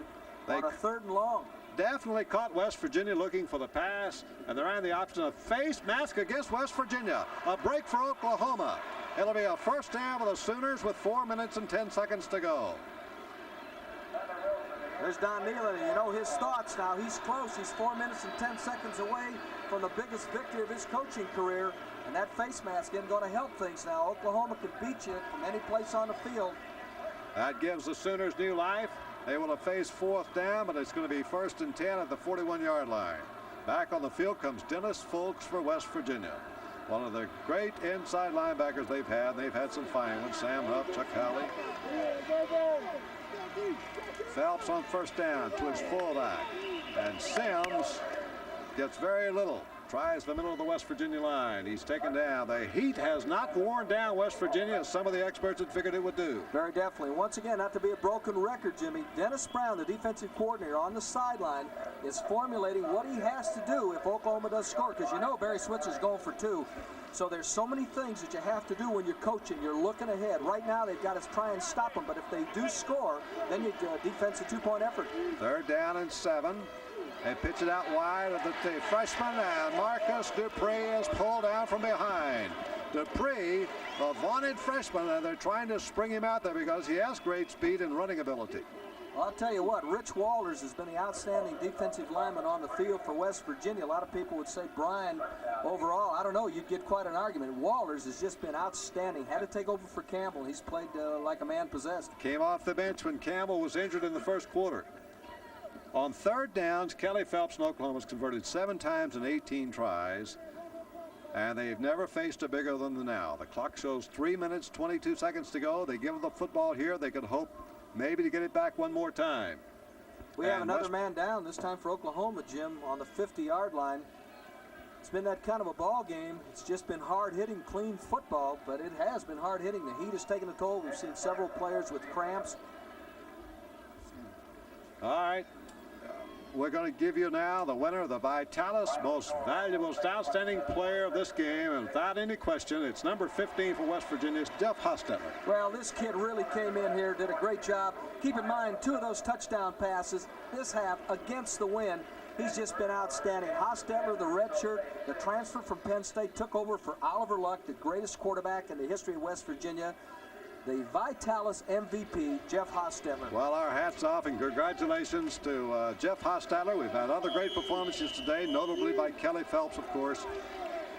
on a 3rd and long. Definitely caught West Virginia looking for the pass, and they ran the option of face mask against West Virginia. A break for Oklahoma. It'll be a first down for the Sooners with 4 minutes and 10 seconds to go. There's Don Nealon, and you know his thoughts now. He's close. He's 4 minutes and 10 seconds away from the biggest victory of his coaching career, and that face mask isn't going to help things now. Oklahoma could beat you from any place on the field. That gives the Sooners new life. They will have faced 4th down, but it's going to be 1st and 10 at the 41-yard line. Back on the field comes Dennis Folks for West Virginia. One of the great inside linebackers they've had. They've had some fine ones. Sam Huff, Chuck Howley. Phelps on first down to his fullback. And Sims gets very little. Tries the middle of the West Virginia line. He's taken down. The heat has not worn down West Virginia as some of the experts had figured it would do. Very definitely. Once again, not to be a broken record, Jimmy, Dennis Brown, the defensive coordinator on the sideline, is formulating what he has to do if Oklahoma does score, because you know Barry Switzer's going for 2. So there's so many things that you have to do when you're coaching. You're looking ahead. Right now, they've got to try and stop them, but if they do score, then you defense a 2-point effort. 3rd down and 7. They pitch it out wide of the freshman, and Marcus Dupree is pulled down from behind. Dupree, a vaunted freshman, and they're trying to spring him out there because he has great speed and running ability. Well, I'll tell you what, Rich Walters has been the outstanding defensive lineman on the field for West Virginia. A lot of people would say Brian overall. I don't know, you'd get quite an argument. Walters has just been outstanding. Had to take over for Campbell. He's played like a man possessed. Came off the bench when Campbell was injured in the first quarter. On 3rd downs, Kelly Phelps in Oklahoma has converted 7 times in 18 tries, and they've never faced a bigger than the now. The clock shows 3 minutes, 22 seconds to go. They give them the football here. They could hope maybe to get it back one more time. We have another man down, this time for Oklahoma, Jim, on the 50-yard line. It's been that kind of a ball game. It's just been hard-hitting, clean football, but it has been hard-hitting. The heat has taken a toll. We've seen several players with cramps. All right. We're going to give you now the winner of the Vitalis Most Valuable Outstanding Player of this game, and without any question, it's number 15 for West Virginia, it's Jeff Hostetler. Well, this kid really came in here, did a great job. Keep in mind, 2 of those touchdown passes this half against the wind. He's just been outstanding. Hostetler, the redshirt, the transfer from Penn State, took over for Oliver Luck, the greatest quarterback in the history of West Virginia. The Vitalis MVP, Jeff Hostetler. Well, our hats off and congratulations to Jeff Hostetler. We've had other great performances today, notably by Kelly Phelps, of course.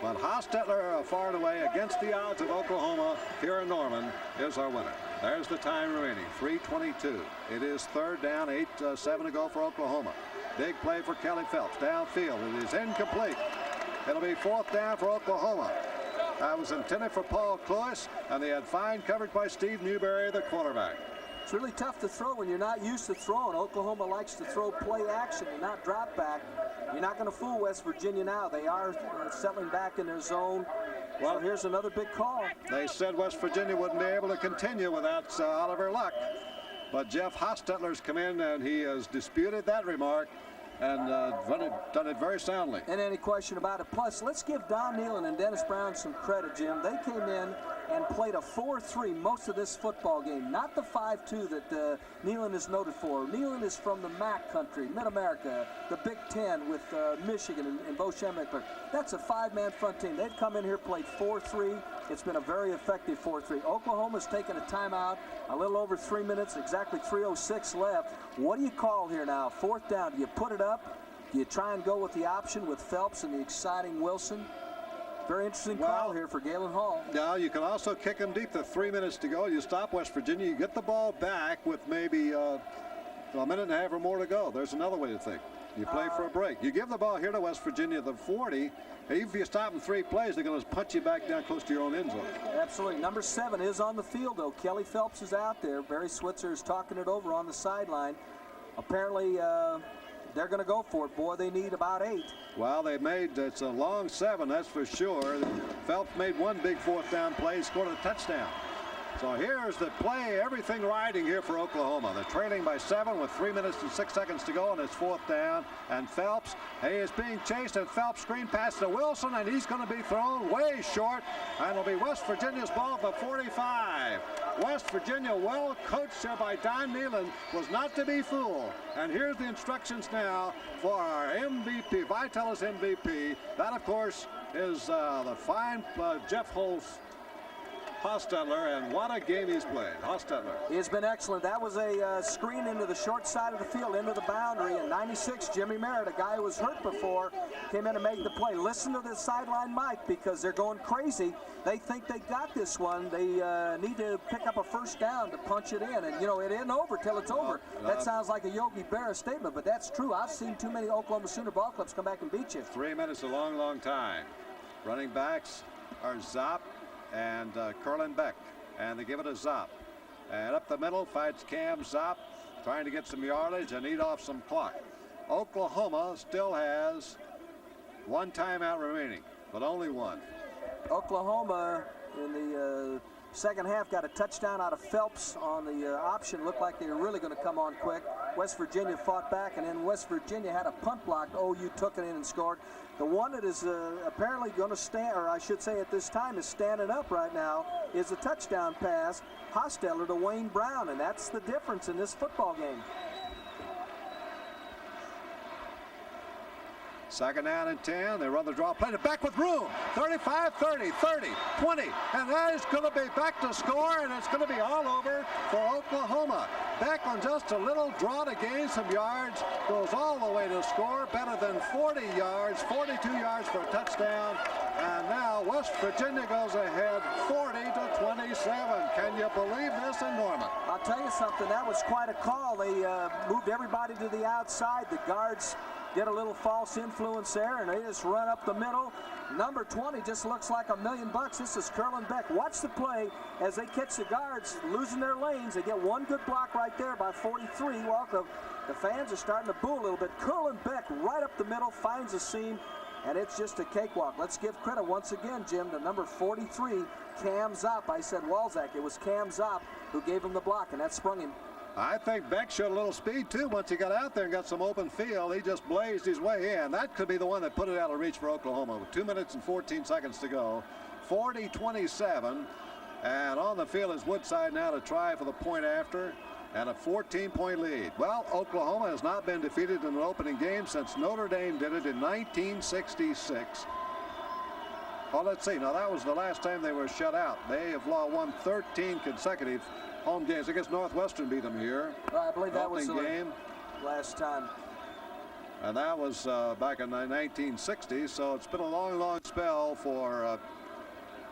But Hostetler, far and away, against the odds of Oklahoma here in Norman, is our winner. There's the time remaining, 3:22. It is 3rd down, 8-7 to go for Oklahoma. Big play for Kelly Phelps. Downfield, it is incomplete. It'll be 4th down for Oklahoma. That was intended for Paul Cloyce, and they had fine coverage by Steve Newberry, the quarterback. It's really tough to throw when you're not used to throwing. Oklahoma likes to throw play action and not drop back. You're not going to fool West Virginia now. They are settling back in their zone. Well, so here's another big call. They said West Virginia wouldn't be able to continue without Oliver Luck. But Jeff Hostetler's come in, and he has disputed that remark and done it very soundly. And any question about it. Plus, let's give Don Nealon and Dennis Brown some credit, Jim. They came in and played a 4-3 most of this football game, not the 5-2 that Nealon is noted for. Nealon is from the MAC country, Mid-America, the Big Ten with Michigan and Bo Schembechler. That's a 5-man front team. They've come in here, played 4-3. It's been a very effective 4-3. Oklahoma's taken a timeout, a little over 3 minutes, exactly 3:06 left. What do you call here now? 4th down. Do you put it up? Do you try and go with the option with Phelps and the exciting Wilson? Very interesting call here for Galen Hall. Now, you can also kick them deep. 3 minutes to go. You stop West Virginia. You get the ball back with maybe a minute and a half or more to go. There's another way to think. You play for a break. You give the ball here to West Virginia, the 40. Even if you stop in 3 plays, they're going to punch you back down close to your own end zone. Absolutely. Number 7 is on the field, though. Kelly Phelps is out there. Barry Switzer is talking it over on the sideline. Apparently, they're going to go for it. Boy, they need about 8. Well, it's a long 7, that's for sure. Phelps made 1 big 4th down play, scored a touchdown. So here's the play, everything riding here for Oklahoma. They're trailing by 7 with 3 minutes and 6 seconds to go, and it's 4th down. And Phelps, he is being chased, and Phelps screen pass to Wilson, and he's going to be thrown way short, and it'll be West Virginia's ball at the 45. West Virginia, well coached here by Don Nealon, was not to be fooled. And here's the instructions now for our MVP, Vitalis MVP. That, of course, is the fine Jeff Hostetler, and what a game he's played. Hostetler. He's been excellent. That was a screen into the short side of the field, into the boundary, and 96, Jimmy Merritt, a guy who was hurt before, came in and made the play. Listen to the sideline mic, because they're going crazy. They think they got this one. They need to pick up a 1st down to punch it in, and, you know, it isn't over till it's over. That sounds like a Yogi Berra statement, but that's true. I've seen too many Oklahoma Sooner ball clubs come back and beat you. 3 minutes, a long, long time. Running backs are Zopp and Curlin Beck, and they give it a Zopp. And up the middle fights Cam Zopp, trying to get some yardage and eat off some clock. Oklahoma still has 1 timeout remaining, but only 1. Oklahoma in the second half got a touchdown out of Phelps on the option. Looked like they were really going to come on quick. West Virginia fought back, and then West Virginia had a punt block. OU took it in and scored. The one that is apparently going to stand, or I should say at this time is standing up right now, is a touchdown pass, Hostetler to Wayne Brown, and that's the difference in this football game. 2nd down and 10. They run the draw, played it back with room. 35, 30, 30, 20. And that is going to be back to score, and it's going to be all over for Oklahoma. Beck on just a little draw to gain some yards. Goes all the way to score. Better than 40 yards, 42 yards for a touchdown. And now West Virginia goes ahead 40-27. Can you believe this in Norman? I'll tell you something. That was quite a call. They moved everybody to the outside. The guards did a little false influence there, and they just run up the middle. Number 20 just looks like $1 million. This is Curlin Beck. Watch the play as they catch the guards losing their lanes. They get 1 good block right there by 43. Well, the fans are starting to boo a little bit. Curlin Beck right up the middle, finds a seam, and it's just a cakewalk. Let's give credit once again, Jim, to number 43, Cam Zopp. I said Walzak. It was Cam Zopp who gave him the block, and that sprung him. I think Beck showed a little speed, too, once he got out there and got some open field. He just blazed his way in. That could be the one that put it out of reach for Oklahoma. With 2 minutes and 14 seconds to go. 40-27. And on the field is Woodside now to try for the point after. And a 14-point lead. Well, Oklahoma has not been defeated in an opening game since Notre Dame did it in 1966. Well, let's see. Now, that was the last time they were shut out. They have won 13 consecutive home games. I guess Northwestern beat them here. I believe that was the game last time. And that was back in the 1960s. So it's been a long, long spell for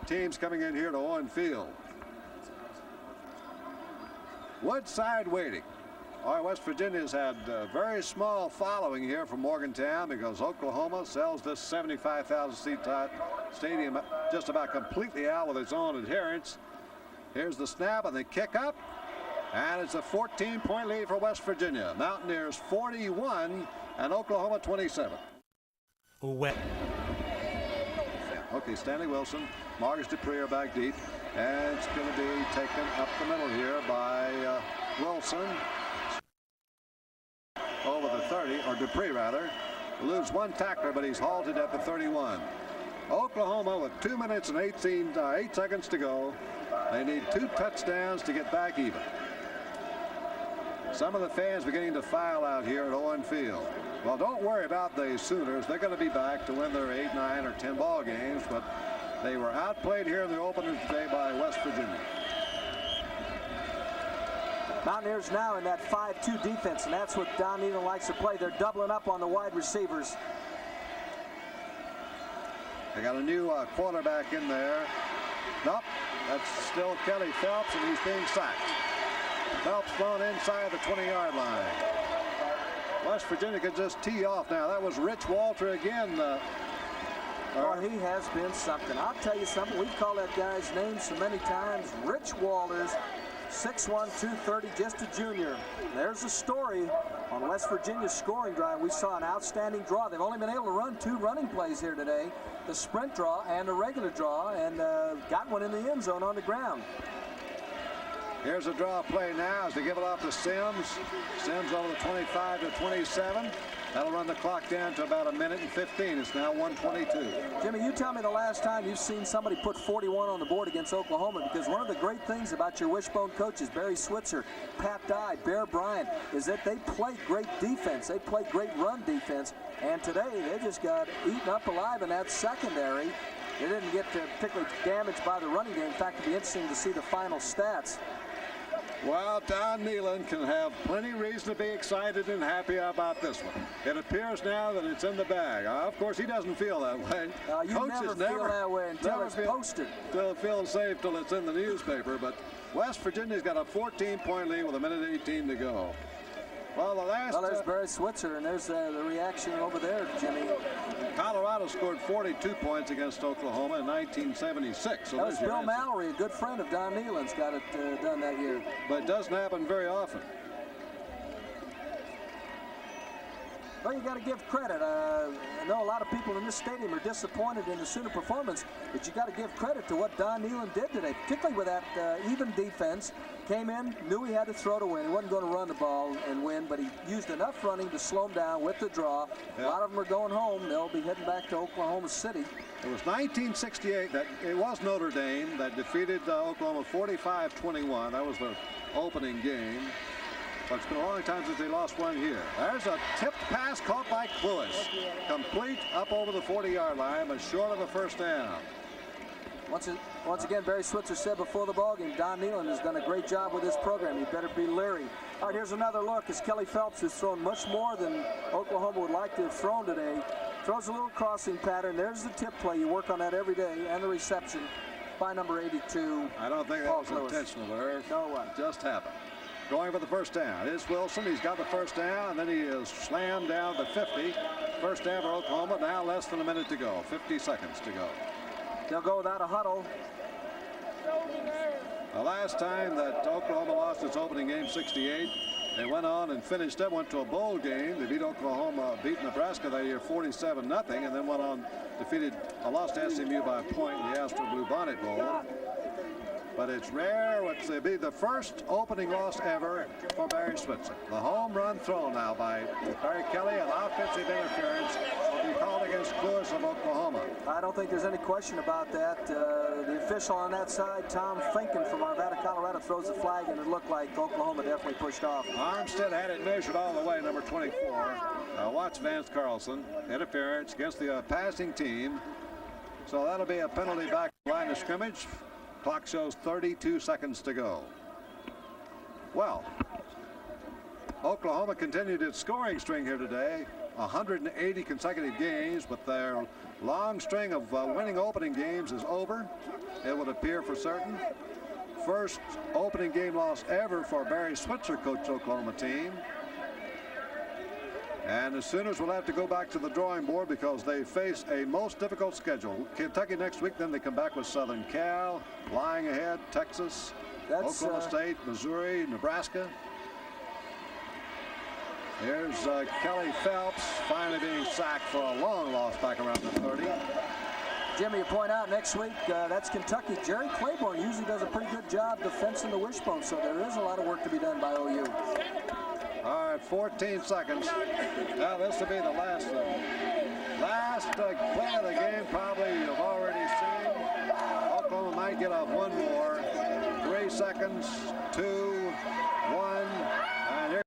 teams coming in here to Owen Field. Woodside waiting. All right, West Virginia's had a very small following here from Morgantown because Oklahoma sells this 75,000-seat stadium just about completely out with its own adherents. Here's the snap and the kick up, and it's a 14-point lead for West Virginia. Mountaineers 41 and Oklahoma 27. Wet. Okay, Stanley Wilson, Marcus Dupree are back deep, and it's going to be taken up the middle here by Wilson. Over the 30, or Dupree rather. Lose one tackler, but he's halted at the 31. Oklahoma with 2 minutes and 8 seconds to go. They need 2 touchdowns to get back even. Some of the fans beginning to file out here at Owen Field. Well, don't worry about the Sooners. They're going to be back to win their 8, 9, or 10 ball games, but they were outplayed here in the opener today by West Virginia. Mountaineers now in that 5-2 defense, and that's what Don Needham likes to play. They're doubling up on the wide receivers. They got a new quarterback in there. Nope, that's still Kelly Phelps, and he's being sacked. Phelps thrown inside the 20-yard line. West Virginia could just tee off now. That was Rich Walter again. Well, he has been something. I'll tell you something. We've called that guy's name so many times. Rich Walters, 6'1", 230, just a junior. There's a story on West Virginia's scoring drive. We saw an outstanding draw. They've only been able to run 2 running plays here today, the sprint draw and a regular draw, and got one in the end zone on the ground. Here's a draw play now as they give it off to Sims. Sims over the 25 to 27. That'll run the clock down to about 1 minute and 15. It's now 1:22. Jimmy, you tell me the last time you've seen somebody put 41 on the board against Oklahoma, because one of the great things about your wishbone coaches, Barry Switzer, Pat Dye, Bear Bryant, is that they play great defense. They play great run defense. And today they just got eaten up alive in that secondary. They didn't get particularly damaged by the running game. In fact, it'd be interesting to see the final stats. Well, Don Neyland can have plenty reason to be excited and happy about this one. It appears now that it's in the bag. Of course, he doesn't feel that way. You never feel that way until it's posted. Still feels safe till it's in the newspaper. But West Virginia's got a 14-point lead with 1:18 to go. Well, there's Barry Switzer, and there's the reaction over there, Jimmy. Colorado scored 42 points against Oklahoma in 1976. So that was Bill Mallory, a good friend of Don Neyland's, got it done that year. But it doesn't happen very often. Well, you got to give credit. I know a lot of people in this stadium are disappointed in the Sooner performance, but you got to give credit to what Don Neyland did today, particularly with that even defense. Came in, knew he had to throw to win. He wasn't going to run the ball and win, but he used enough running to slow them down with the draw. Yep. A lot of them are going home. They'll be heading back to Oklahoma City. It was 1968 that it was Notre Dame that defeated Oklahoma 45-21. That was the opening game. But it's been a long time since they lost one here. There's a tipped pass caught by Cluis. Complete up over the 40-yard line, but short of a first down. Once again, Barry Switzer said before the ballgame, Don Neyland has done a great job with this program. You better be leery. All right, here's another look as Kelly Phelps has thrown much more than Oklahoma would like to have thrown today. Throws a little crossing pattern. There's the tip play. You work on that every day, and the reception by number 82. I don't think that was intentional, Irv. No, what? Just happened. Going for the first down. It's Wilson. He's got the first down, and then he is slammed down to 50. First down for Oklahoma. Now less than a minute to go. 50 seconds to go. They'll go without a huddle. The last time that Oklahoma lost its opening game, 68, They went on and finished up, went to a bowl game. They beat Oklahoma, beat Nebraska that year 47-0, and then went on, lost to SMU by a point in the Astro Blue Bonnet Bowl. But it's rare. It'll be the first opening loss ever for Barry Switzer. The home run throw now by Barry Kelly, an offensive interference will be called against Cluas of Oklahoma. I don't think there's any question about that. The official on that side, Tom Finken from Arvada, Colorado, throws the flag, and it looked like Oklahoma definitely pushed off. Armstead had it measured all the way, number 24. Watch Vance Carlson. Interference against the passing team. So that'll be a penalty back line of scrimmage. Clock shows 32 seconds to go. Well, Oklahoma continued its scoring string here today. 180 consecutive games, but their long string of winning opening games is over. It would appear for certain. First opening game loss ever for Barry Switzer coached Oklahoma team. And the Sooners will have to go back to the drawing board because they face a most difficult schedule. Kentucky next week, then they come back with Southern Cal, lying ahead, Texas, Oklahoma State, Missouri, Nebraska. Here's Kelly Phelps finally being sacked for a long loss back around the 30. Jimmy, you point out next week, that's Kentucky. Jerry Claiborne usually does a pretty good job defensing the wishbone, so there is a lot of work to be done by OU. All right, 14 seconds. Now this will be the last play of the game. Probably you've already seen. Oklahoma might get off one more. 3 seconds, 2, 1.